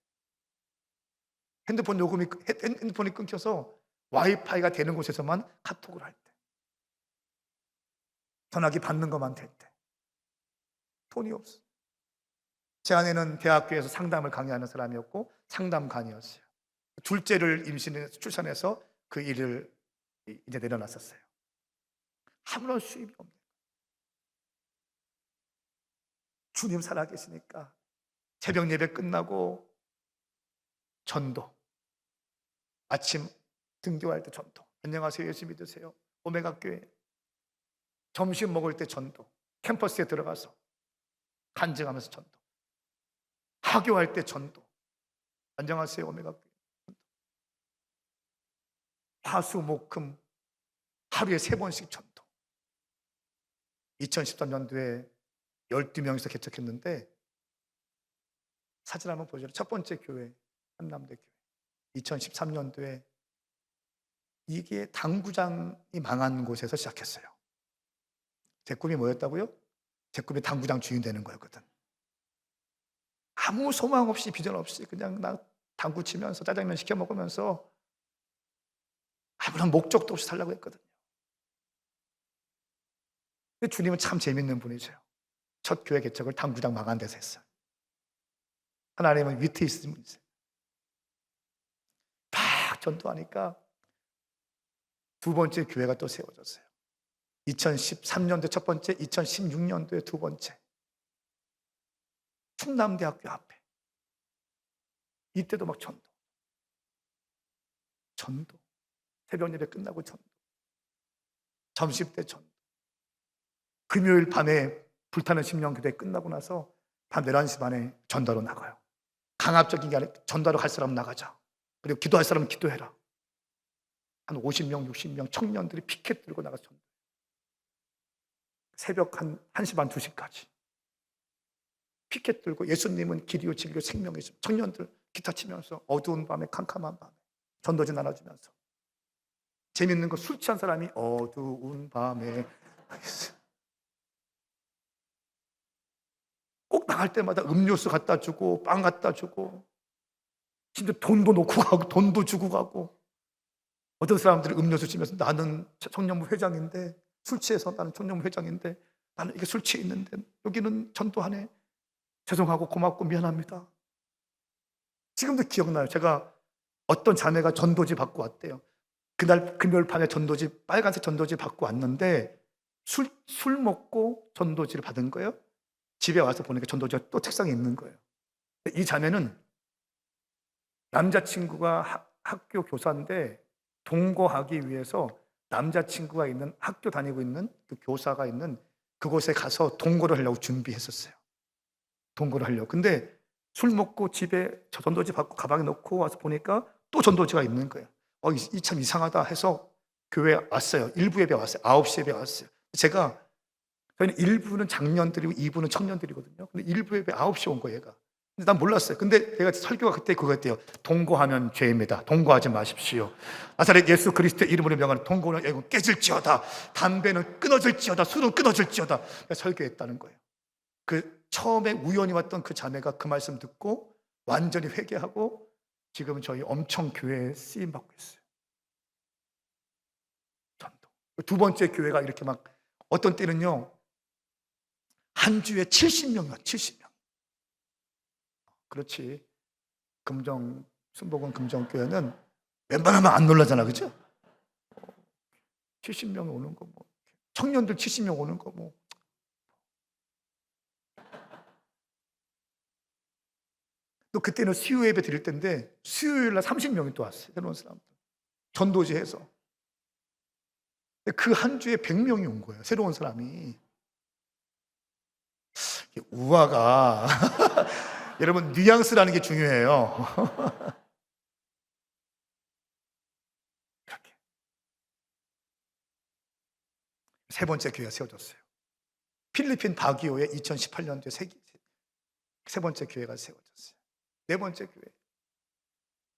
핸드폰이 끊겨서 와이파이가 되는 곳에서만 카톡을 할 때, 전화기 받는 것만 될 때, 돈이 없어. 제 아내는 대학교에서 상담을 강의하는 사람이었고 상담관이었어요. 둘째를 출산해서 그 일을 이제 내려놨었어요. 아무런 수입이 없는 거예요. 주님 살아계시니까 새벽 예배 끝나고 전도, 아침 등교할 때 전도, 안녕하세요 예수 믿으세요, 오메가 교회. 점심 먹을 때 전도, 캠퍼스에 들어가서 간증하면서 전도, 하교할 때 전도, 안녕하세요 오메가 교회. 화수목금 하루에 3번씩 전도. 2013년도에 12명에서 개척했는데, 사진 한번 보여줘요. 첫 번째 교회 한남대 교회. 2013년도에 이게 당구장이 망한 곳에서 시작했어요. 제 꿈이 뭐였다고요? 제 꿈이 당구장 주인 되는 거였거든. 아무 소망 없이, 비전 없이 그냥 나 당구 치면서 짜장면 시켜 먹으면서 아무런 목적도 없이 살려고 했거든요. 근데 주님은 참 재밌는 분이세요. 첫 교회 개척을 당구장 망한 데서 했어요. 하나님은 위트 있으신 분이세요. 막 전도하니까 두 번째 교회가 또 세워졌어요. 2013년도에 첫 번째, 2016년도에 두 번째. 충남대학교 앞에. 이때도 막 전도. 새벽 예배 끝나고 전도. 점심 때 전도. 금요일 밤에 불타는 심령 교대 끝나고 나서 밤 11시 반에 전도로 나가요. 강압적인 게 아니라 전도로 갈 사람 나가자. 그리고 기도할 사람은 기도해라. 한 50명, 60명 청년들이 피켓 들고 나가서 전도. 새벽 한 1시 반, 2시까지. 피켓 들고 예수님은 길이요 진리요 생명이죠. 청년들 기타 치면서 어두운 밤에 캄캄한 밤에 전도지 나눠주면서. 재밌는 거, 술 취한 사람이 어두운 밤에 꼭 나갈 때마다 음료수 갖다 주고 빵 갖다 주고 심지어 돈도 놓고 가고 돈도 주고 가고. 어떤 사람들이 음료수 주면서 나는 청년부 회장인데, 술 취해서 나는 청년부 회장인데 나는 이게 술 취해 있는데 여기는 전도하네. 죄송하고 고맙고 미안합니다. 지금도 기억나요. 제가 어떤 자매가 전도지 받고 왔대요. 그날 금요일 밤에 전도지, 빨간색 전도지 받고 왔는데 술 먹고 전도지를 받은 거예요. 집에 와서 보니까 전도지가 또 책상에 있는 거예요. 이 자매는 남자친구가 학교 교사인데 동거하기 위해서 남자친구가 있는 학교 다니고 있는 그 교사가 있는 그곳에 가서 동거를 하려고 준비했었어요. 동거를 하려고. 근데 술 먹고 집에 전도지 받고 가방에 넣고 와서 보니까 또 전도지가 있는 거예요. 이 참 이상하다 해서 교회에 왔어요. 일부 예배 왔어요. 9시 예배 왔어요. 저희는 1부는 장년들이고 2부는 청년들이거든요. 근데 1부 예배 9시 온 거예요, 얘가. 근데 난 몰랐어요. 근데 내가 설교가 그때 그거였대요. 동거하면 죄입니다. 동거하지 마십시오. 나사렛 예수 그리스도의 이름으로 명하는 동거는 깨질지어다. 담배는 끊어질지어다. 술은 끊어질지어다. 설교했다는 거예요. 그 처음에 우연히 왔던 그 자매가 그 말씀 듣고 완전히 회개하고 지금은 저희 엄청 교회에 쓰임 받고 있어요. 전도. 두 번째 교회가 이렇게 막 어떤 때는요 한 주에 70명이요. 70명. 그렇지. 순복음 금정교회는 웬만하면 안 놀라잖아, 그죠? 70명 오는 거 뭐, 청년들 70명 오는 거 뭐. 또 그때는 수요 예배 드릴 때인데 수요일 날 30명이 또 왔어요. 새로운 사람들. 전도지 해서. 그 한 주에 100명이 온 거예요. 새로운 사람이. 우화가 여러분 뉘앙스라는 게 중요해요. 이렇게. 세 번째 교회가 세워졌어요. 필리핀 바기오에 2018년도에 세 번째 교회가 세워졌어요. 네 번째 교회.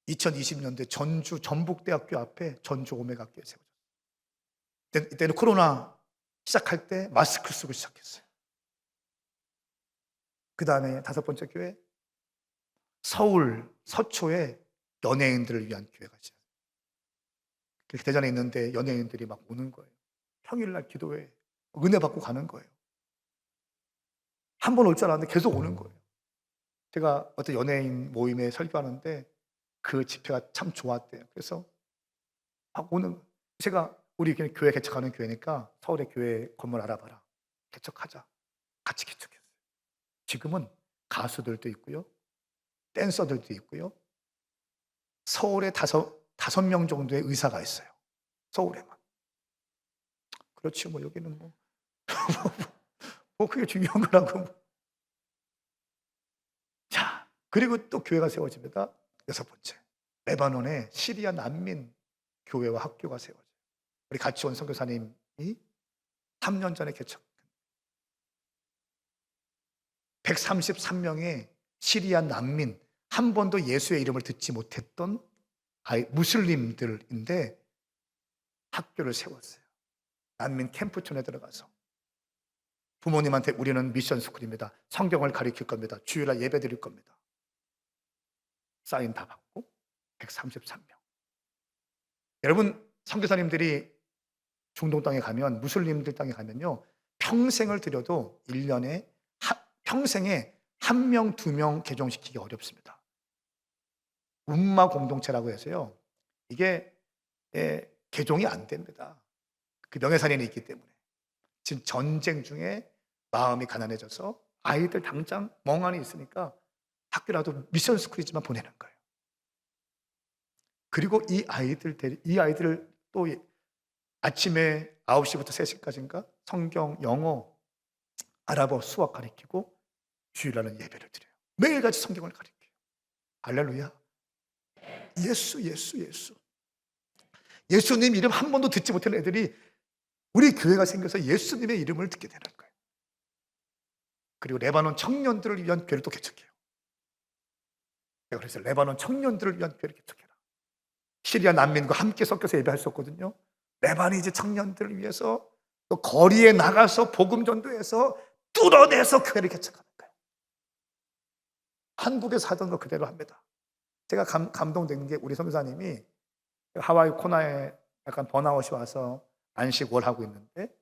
2020년대 전주 전북대학교 앞에 전주 오메가교회 세워졌어요. 이때는 코로나 시작할 때 마스크 쓰고 시작했어요. 그 다음에 다섯 번째 교회, 서울 서초에 연예인들을 위한 교회가 시작했어요. 대전에 있는데 연예인들이 막 오는 거예요. 평일날 기도회 은혜 받고 가는 거예요. 한 번 올 줄 알았는데 계속 오는 거예요. 제가 어떤 연예인 모임에 설교하는데 그 집회가 참 좋았대요. 그래서 막 오는, 제가 우리 교회 개척하는 교회니까 서울의 교회 건물 알아봐라. 개척하자. 같이 개척했어요. 지금은 가수들도 있고요. 댄서들도 있고요. 서울에 다섯 명 정도의 의사가 있어요. 서울에만. 그렇지 뭐 여기는 뭐 그게 중요한 거라고. 자, 그리고 또 교회가 세워집니다. 여섯 번째, 레바논에 시리아 난민 교회와 학교가 세워져요. 우리 같이 온 선교사님이 3년 전에 개척. 133명의 시리아 난민, 한 번도 예수의 이름을 듣지 못했던 무슬림들인데 학교를 세웠어요. 난민 캠프촌에 들어가서 부모님한테 우리는 미션 스쿨입니다. 성경을 가르칠 겁니다. 주일날 예배 드릴 겁니다. 사인 다 받고 133명. 여러분, 선교사님들이 중동 땅에 가면, 무슬림들 땅에 가면요, 평생을 들여도 1년에 평생에 1명, 2명 개종시키기 어렵습니다. 움마 공동체라고 해서요, 이게 개종이 안 됩니다. 그 명예살인이 있기 때문에. 지금 전쟁 중에 마음이 가난해져서 아이들 당장 멍하니 있으니까 학교라도 미션 스쿨이지만 보내는 거예요. 그리고 이 아이들을 또 아침에 9시부터 3시까지인가 성경, 영어, 아랍어, 수학 가르치고 주일날은 예배를 드려요. 매일같이 성경을 가르쳐요. 할렐루야. 예수. 예수님 이름 한 번도 듣지 못하는 애들이 우리 교회가 생겨서 예수님의 이름을 듣게 되는 거예요. 그리고 레바논 청년들을 위한 교회를 또 개척해요. 그래서 레바논 청년들을 위한 교회를 개척해라. 시리아 난민과 함께 섞여서 예배할 수 없거든요. 레바니즈 청년들을 위해서 또 거리에 나가서 복음 전도해서 뚫어내서 교회를 개척하는 거예요. 한국에서 하던 거 그대로 합니다. 제가 감동된 게 우리 선교사님이 하와이 코나에 약간 번아웃이 와서 안식월 하고 있는데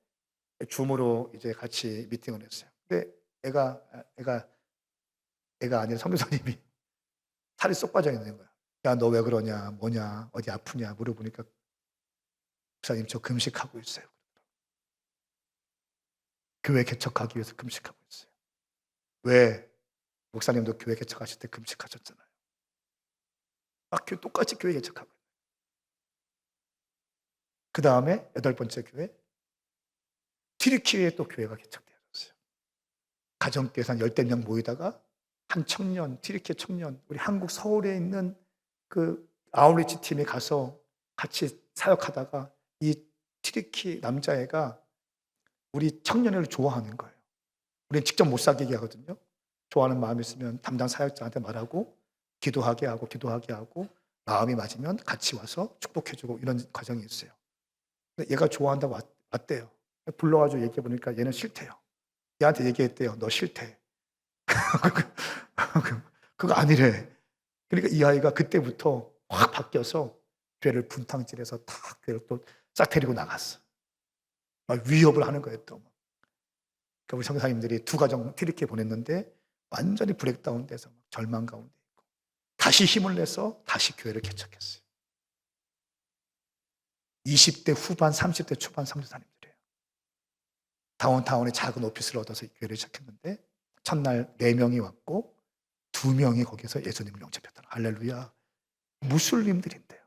줌으로 이제 같이 미팅을 했어요. 근데 애가 아니라 선교사님이 살이 쏙 빠져 있는 거야. 야, 너 왜 그러냐, 뭐냐, 어디 아프냐 물어보니까 목사님 저 금식하고 있어요. 교회 개척하기 위해서 금식하고 있어요. 왜? 목사님도 교회 개척하실 때 금식하셨잖아요. 똑같이 교회 개척하고 있어요. 그 다음에 8번째 교회, 튀르키예에 또 교회가 개척되었어요. 가정교회에서 한 10명 모이다가 한 청년, 튀르키예 청년, 우리 한국 서울에 있는 그 아웃리치 팀에 가서 같이 사역하다가 이 튀르키 남자애가 우리 청년회를 좋아하는 거예요. 우리는 직접 못 사귀게 하거든요. 좋아하는 마음이 있으면 담당 사역자한테 말하고 기도하게 하고 마음이 맞으면 같이 와서 축복해주고 이런 과정이 있어요. 근데 얘가 좋아한다고 왔대요. 불러가지고 얘기해보니까 얘는 싫대요. 얘한테 얘기했대요. 너 싫대. 그거 아니래. 그러니까 이 아이가 그때부터 확 바뀌어서 교회를 분탕질해서 다 교회를 또 싹 데리고 나갔어. 막 위협을 하는 거예요 또. 그러니까 우리 선교사님들이 2가정 튀르키예 보냈는데 완전히 브레이크다운 돼서 절망 가운데 있고 다시 힘을 내서 다시 교회를 개척했어요. 20대 후반, 30대 초반 선교사님들이에요. 다운타운에 작은 오피스를 얻어서 교회를 시작했는데 첫날 4명이 왔고 2명이 거기서 예수님을 영접했다. 할렐루야. 무슬림들인데요.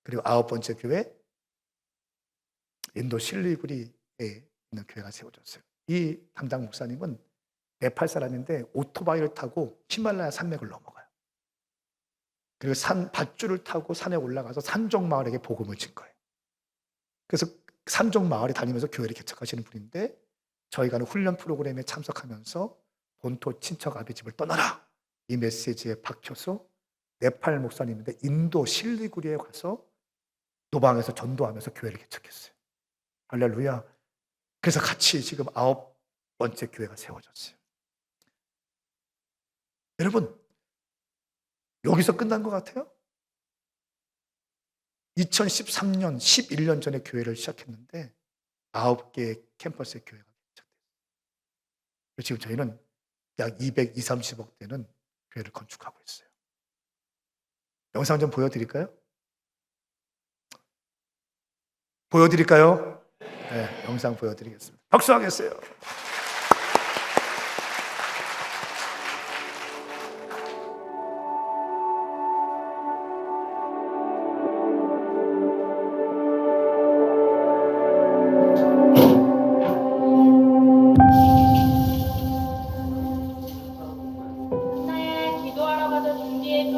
그리고 9번째 교회, 인도 실리구리에 있는 교회가 세워졌어요. 이 담당 목사님은 네팔 사람인데 오토바이를 타고 히말라야 산맥을 넘어가요. 그리고 밧줄을 타고 산에 올라가서 산종 마을에게 복음을 진 거예요. 그래서 산종 마을에 다니면서 교회를 개척하시는 분인데 저희가 하는 훈련 프로그램에 참석하면서 본토 친척 아비 집을 떠나라 이 메시지에 박혀서 네팔 목사님인데 인도 실리구리에 가서 노방에서 전도하면서 교회를 개척했어요. 할렐루야. 그래서 같이 지금 9번째 교회가 세워졌어요. 여러분, 여기서 끝난 것 같아요? 2013년, 11년 전에 교회를 시작했는데 9개의 캠퍼스의 교회가 개척됐어요. 지금 저희는 약 220, 30억 되는 교회를 건축하고 있어요. 영상 좀 보여드릴까요? 보여드릴까요? 네, 영상 보여드리겠습니다. 박수하겠어요. 나야 기도하러 가자 준비해줘.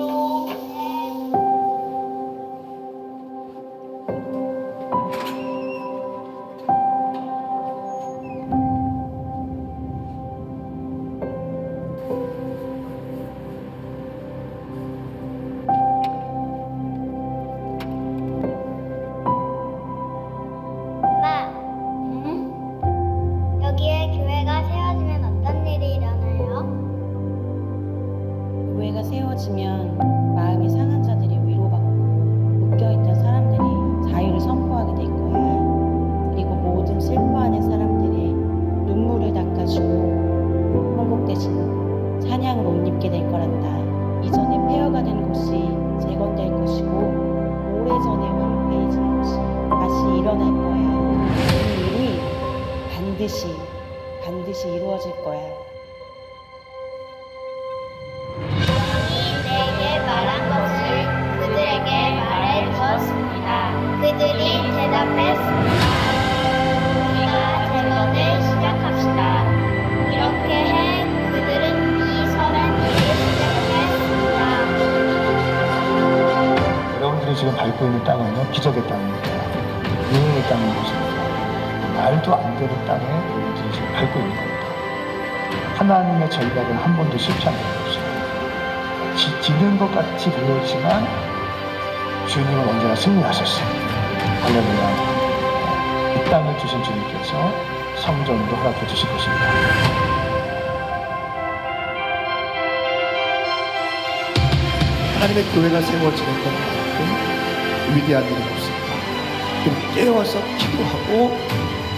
엄마, 응? 여기에 교회가 세워지면 어떤 일이 일어나요? 교회가 세워지면 마음이 상한 자들이 위로받고 묶여있던 사람들이 자유를 선포하게 될 거야. 그리고 모든 슬퍼하는 사람들의 눈물을 닦아주고 천국 대신 찬양으로 옷 입게 될 거란다. 이전에 폐허가 된 곳이 재건될 것이고 오래전에 황폐해진 곳이 다시 일어날 거야. 이 일이 반드시 이루어질 거야. 왕이 내게 말한 것을 그들에게 말해 주었습니다. 그들이 대답했습니다. 우리가 재건을 시작합시다. 이렇게 해 그들은 이 선한 일을 시작했습니다. 여러분들이 지금 밟고 있는 땅은요, 기적의 땅입니다. 은혜의 땅인 곳입니다. 말도 안 되는 땅에 여러분들이 지금 밟고 있는 겁니다. 하나님의 전략은 한 번도 실패 안 되는 것입니다. 지는 것 같이 보였지만 주님은 언제나 승리하셨어요. 할렐루야. 이 땅을 주신 주님께서 성전도 허락해 주실 것입니다. 하나님의 교회가 세워지는 것만큼 위대한 일은 없습니다. 좀 깨워서 기도하고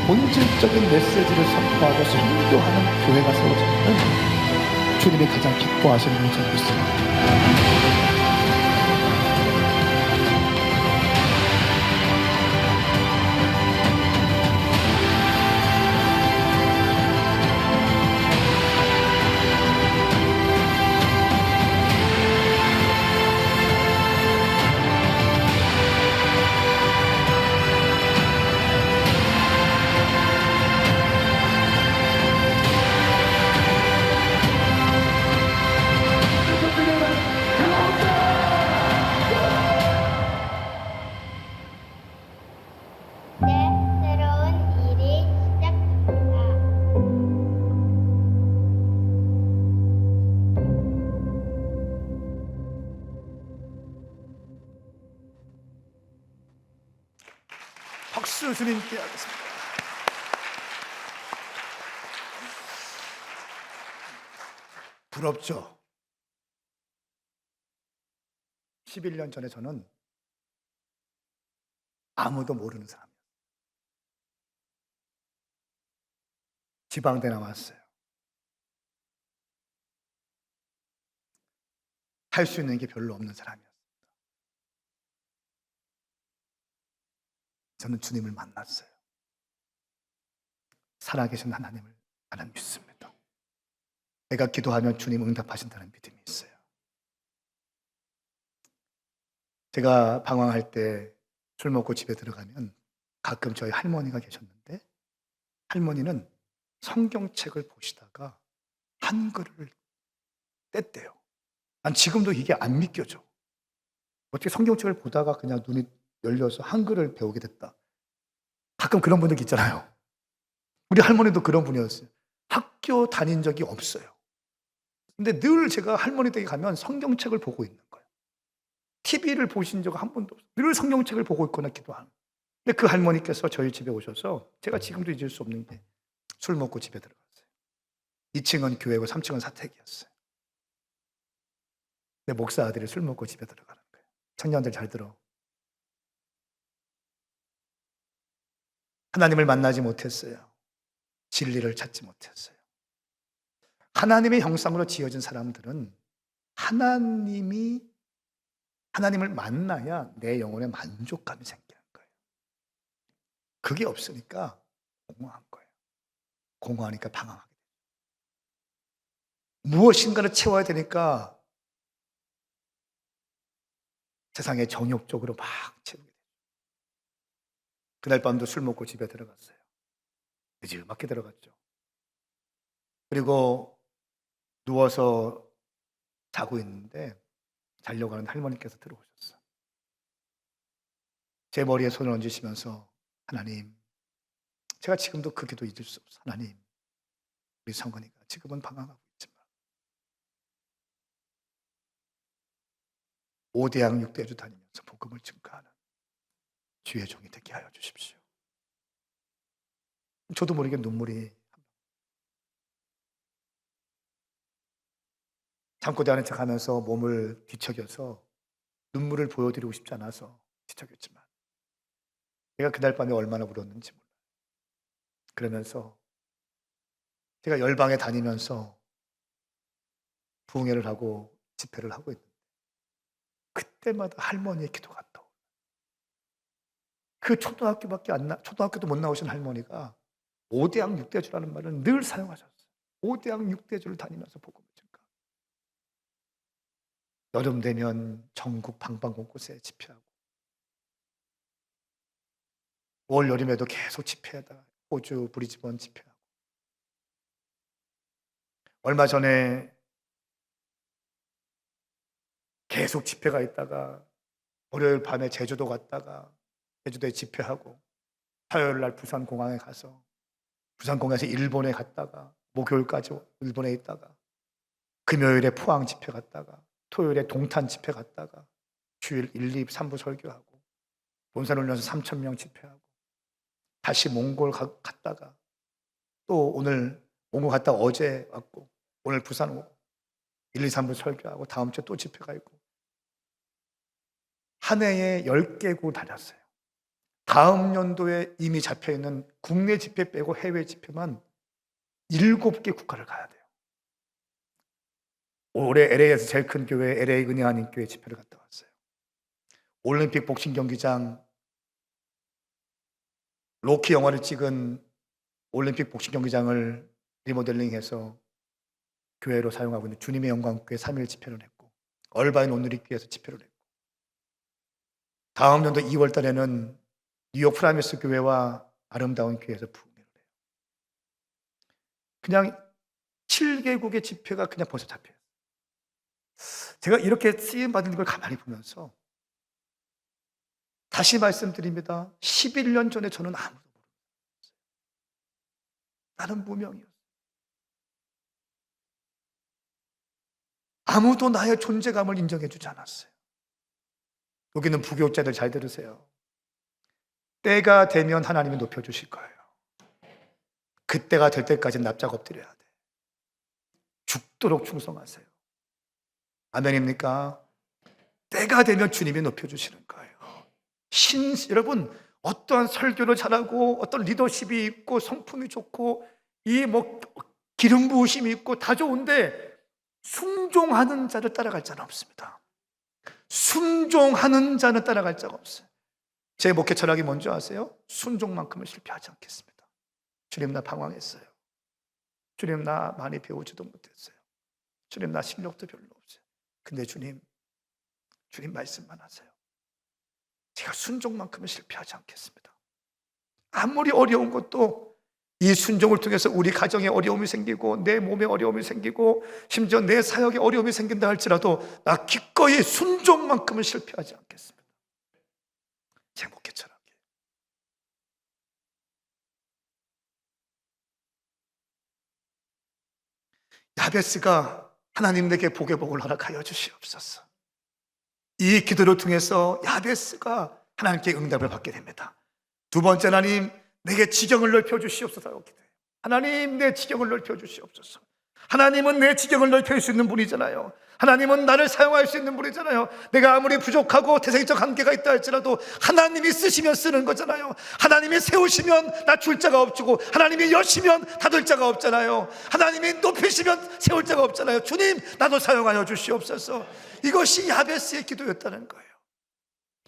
본질적인 메시지를 선포하고 선교하는 교회가 세워지면 주님이 가장 기뻐하시는 일을 믿습니다. 새로운 일이 시작됩니다. 박수 주님께 하겠습니다. 부럽죠? 11년 전에 저는 아무도 모르는 사람이었어요. 지방대 나왔어요. 할 수 있는 게 별로 없는 사람이었어요. 저는 주님을 만났어요. 살아계신 하나님을 나는 믿습니다. 내가 기도하면 주님 응답하신다는 믿음이 있어요. 제가 방황할 때 술 먹고 집에 들어가면 가끔 저희 할머니가 계셨는데 할머니는 성경책을 보시다가 한글을 뗐대요. 난 지금도 이게 안 믿겨져. 어떻게 성경책을 보다가 그냥 눈이 열려서 한글을 배우게 됐다. 가끔 그런 분들 있잖아요. 우리 할머니도 그런 분이었어요. 학교 다닌 적이 없어요. 근데 늘 제가 할머니 댁에 가면 성경책을 보고 있는 거예요. TV를 보신 적 한 번도 없어요. 늘 성경책을 보고 있거나 기도하는. 근데 그 할머니께서 저희 집에 오셔서 제가 지금도 잊을 수 없는 게 술 먹고 집에 들어갔어요. 2층은 교회고 3층은 사택이었어요. 근데 목사 아들이 술 먹고 집에 들어가는 거예요. 청년들 잘 들어. 하나님을 만나지 못했어요. 진리를 찾지 못했어요. 하나님의 형상으로 지어진 사람들은 하나님을 만나야 내 영혼에 만족감이 생기는 거예요. 그게 없으니까 공허한 거예요. 공허하니까 방황하게 돼요. 무엇인가를 채워야 되니까 세상에 정욕적으로 막 채우게 돼요. 그날 밤도 술 먹고 집에 들어갔어요. 늦지막히 들어갔죠. 그리고 누워서 자고 있는데 자려고 하는 할머니께서 들어오셨어요. 제 머리에 손을 얹으시면서 하나님, 제가 지금도 그 기도 잊을 수 없어요. 하나님, 우리 성건이가 지금은 방황하고 있지만 5대양 6대주 다니면서 복음을 증거하는 주의 종이 되게 하여 주십시오. 저도 모르게 눈물이 잠꼬대 하는 척하면서 몸을 뒤척여서 눈물을 보여드리고 싶지 않아서 뒤척였지만 제가 그날 밤에 얼마나 울었는지 몰라요. 그러면서 제가 열방에 다니면서 부흥회를 하고 집회를 하고 있는데 그때마다 할머니의 기도가 떠올라요. 그 초등학교도 못 나오신 할머니가 5대양 6대주라는 말을 늘 사용하셨어요. 5대양 6대주를 다니면서 복음을 증거. 여름 되면 전국 방방곳곳에 집회하고 올 여름에도 계속 집회하다가 호주 브리즈번 집회하고 얼마 전에 계속 집회가 있다가 월요일 밤에 제주도 갔다가 제주도에 집회하고 화요일 날 부산공항에 가서 부산공항에서 일본에 갔다가 목요일까지 일본에 있다가 금요일에 포항 집회 갔다가 토요일에 동탄 집회 갔다가 주일 1, 2, 3부 설교하고 본산훈련소 3,000명 집회하고 다시 몽골 갔다가 또 오늘 몽골 갔다 어제 왔고 오늘 부산 오고 1, 2, 3부 설교하고 다음 주에 또 집회가 있고 한 해에 10개국 다녔어요. 다음 연도에 이미 잡혀있는 국내 집회 빼고 해외 집회만 7개 국가를 가야 돼요. 올해 LA에서 제일 큰 교회 LA 은혜 한인교회 집회를 갔다 왔어요. 올림픽 복싱 경기장 로키 영화를 찍은 올림픽 복싱 경기장을 리모델링해서 교회로 사용하고 있는 주님의 영광교회 3일 집회를 했고 얼바인 온누리교회에서 집회를 했고 다음 연도 2월 달에는 뉴욕 프라미스 교회와 아름다운 교회에서 부흥회를 해요. 그냥 7개국의 집회가 그냥 벌써 잡혀요. 제가 이렇게 쓰임받은 걸 가만히 보면서 다시 말씀드립니다. 11년 전에 저는 아무도 모르겠어요. 나는 무명이었어요. 아무도 나의 존재감을 인정해 주지 않았어요. 여기는 부교육자들 잘 들으세요. 때가 되면 하나님이 높여주실 거예요. 그때가 될 때까지 납작 엎드려야 돼. 죽도록 충성하세요. 아멘입니까? 때가 되면 주님이 높여주시는 거예요. 여러분, 어떠한 설교를 잘하고 어떤 리더십이 있고 성품이 좋고 이 기름 부으심이 있고 다 좋은데 순종하는 자를 따라갈 자는 없습니다. 순종하는 자는 따라갈 자가 없어요. 제 목회 철학이 뭔지 아세요? 순종만큼은 실패하지 않겠습니다. 주님, 나 방황했어요. 주님, 나 많이 배우지도 못했어요. 주님, 나 실력도 별로 없어요. 근데 주님 말씀만 하세요. 제가 순종만큼은 실패하지 않겠습니다. 아무리 어려운 것도 이 순종을 통해서 우리 가정에 어려움이 생기고 내 몸에 어려움이 생기고 심지어 내 사역에 어려움이 생긴다 할지라도 나 기꺼이 순종만큼은 실패하지 않겠습니다. 제 목회 철학이에요. 야베스가 하나님 내게 복의 복을 허락하여 주시옵소서. 이 기도를 통해서 야베스가 하나님께 응답을 받게 됩니다. 두 번째, 하나님 내게 지경을 넓혀 주시옵소서. 하나님 내 지경을 넓혀 주시옵소서. 하나님은 내 지경을 넓힐 수 있는 분이잖아요. 하나님은 나를 사용할 수 있는 분이잖아요. 내가 아무리 부족하고 태생적 한계가 있다 할지라도 하나님이 쓰시면 쓰는 거잖아요. 하나님이 세우시면 낮출 자가 없고, 하나님이 여시면 닫을 자가 없잖아요. 하나님이 높이시면 세울 자가 없잖아요. 주님, 나도 사용하여 주시옵소서. 이것이 야베스의 기도였다는 거예요.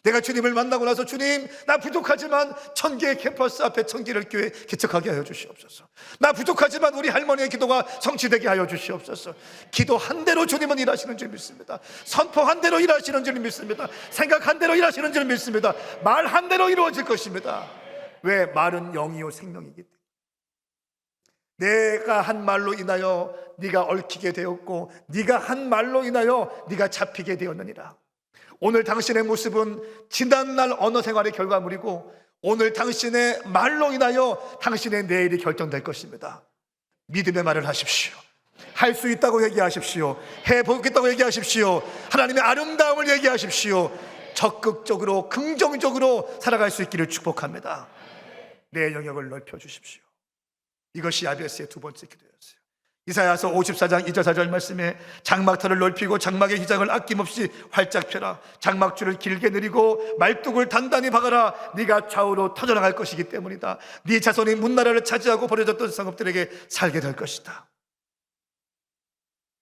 내가 주님을 만나고 나서, 주님, 나 부족하지만 1000개의 캠퍼스 앞에 1000개를 교회 개척하게 하여 주시옵소서. 나 부족하지만 우리 할머니의 기도가 성취되게 하여 주시옵소서. 기도한 대로 주님은 일하시는 줄 믿습니다. 선포한 대로 일하시는 줄 믿습니다. 생각한 대로 일하시는 줄 믿습니다. 말한 대로 이루어질 것입니다. 왜? 말은 영이요 생명이기 때문에. 내가 한 말로 인하여 네가 얽히게 되었고, 네가 한 말로 인하여 네가 잡히게 되었느니라. 오늘 당신의 모습은 지난날 언어 생활의 결과물이고, 오늘 당신의 말로 인하여 당신의 내일이 결정될 것입니다. 믿음의 말을 하십시오. 할 수 있다고 얘기하십시오. 해보겠다고 얘기하십시오. 하나님의 아름다움을 얘기하십시오. 적극적으로 긍정적으로 살아갈 수 있기를 축복합니다. 내 영역을 넓혀주십시오. 이것이 야베스의 두 번째 기도였어요. 이사야서 54장 2절 4절 말씀에 장막터를 넓히고 장막의 휘장을 아낌없이 활짝 펴라. 장막줄을 길게 내리고 말뚝을 단단히 박아라. 네가 좌우로 터져나갈 것이기 때문이다. 네 자손이 문나라를 차지하고 버려졌던 성읍들에게 살게 될 것이다.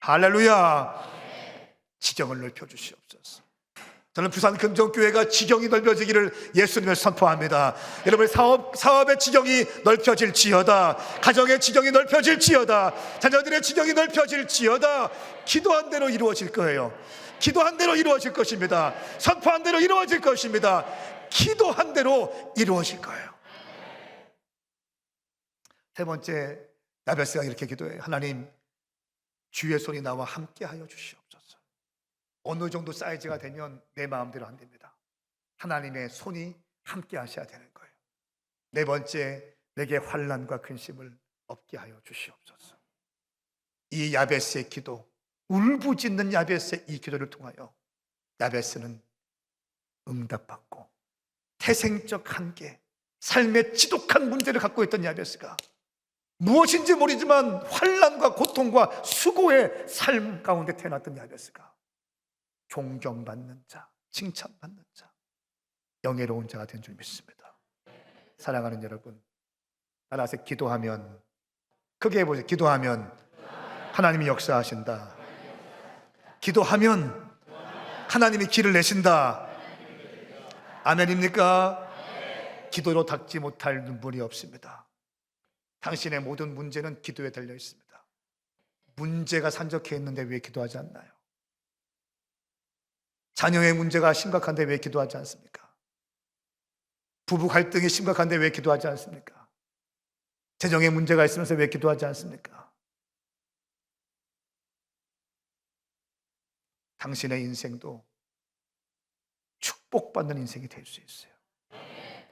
할렐루야. 지경을 넓혀주시옵소서. 저는 부산 금정교회가 지경이 넓혀지기를 예수님을 선포합니다. 여러분, 사업의 지경이 넓혀질지어다. 가정의 지경이 넓혀질지어다. 자녀들의 지경이 넓혀질지어다. 기도한 대로 이루어질 거예요. 기도한 대로 이루어질 것입니다. 선포한 대로 이루어질 것입니다. 기도한 대로 이루어질 거예요. 세 번째, 야베스가 이렇게 기도해요. 하나님, 주의 손이 나와 함께 하여 주시옵소서. 어느 정도 사이즈가 되면 내 마음대로 안 됩니다. 하나님의 손이 함께 하셔야 되는 거예요. 네 번째, 내게 환난과 근심을 없게 하여 주시옵소서. 이 야베스의 기도, 울부짖는 야베스의 이 기도를 통하여 야베스는 응답받고, 태생적 한계, 삶의 지독한 문제를 갖고 있던 야베스가 무엇인지 모르지만 환난과 고통과 수고의 삶 가운데 태어났던 야베스가 존경받는 자, 칭찬받는 자, 영예로운 자가 된 줄 믿습니다. 사랑하는 여러분, 따라서 기도하면, 크게 해보세요. 기도하면 하나님이 역사하신다. 기도하면 하나님이 길을 내신다. 아멘입니까? 기도로 닦지 못할 눈물이 없습니다. 당신의 모든 문제는 기도에 달려 있습니다. 문제가 산적해 있는데 왜 기도하지 않나요? 자녀의 문제가 심각한데 왜 기도하지 않습니까? 부부 갈등이 심각한데 왜 기도하지 않습니까? 재정의 문제가 있으면서 왜 기도하지 않습니까? 당신의 인생도 축복받는 인생이 될 수 있어요.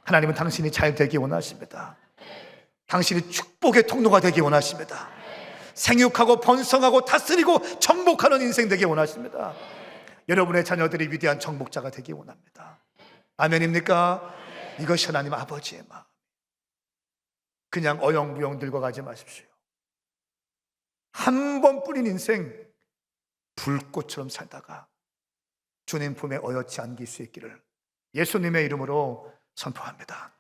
하나님은 당신이 잘 되기 원하십니다. 당신이 축복의 통로가 되기 원하십니다. 생육하고 번성하고 다스리고 정복하는 인생 되기 원하십니다. 여러분의 자녀들이 위대한 정복자가 되기 원합니다. 아멘입니까? 이것이 하나님 아버지의 마음. 그냥 어영부영 늙어가지 마십시오. 한 번뿐인 인생 불꽃처럼 살다가 주님 품에 어여치 안길 수 있기를 예수님의 이름으로 선포합니다.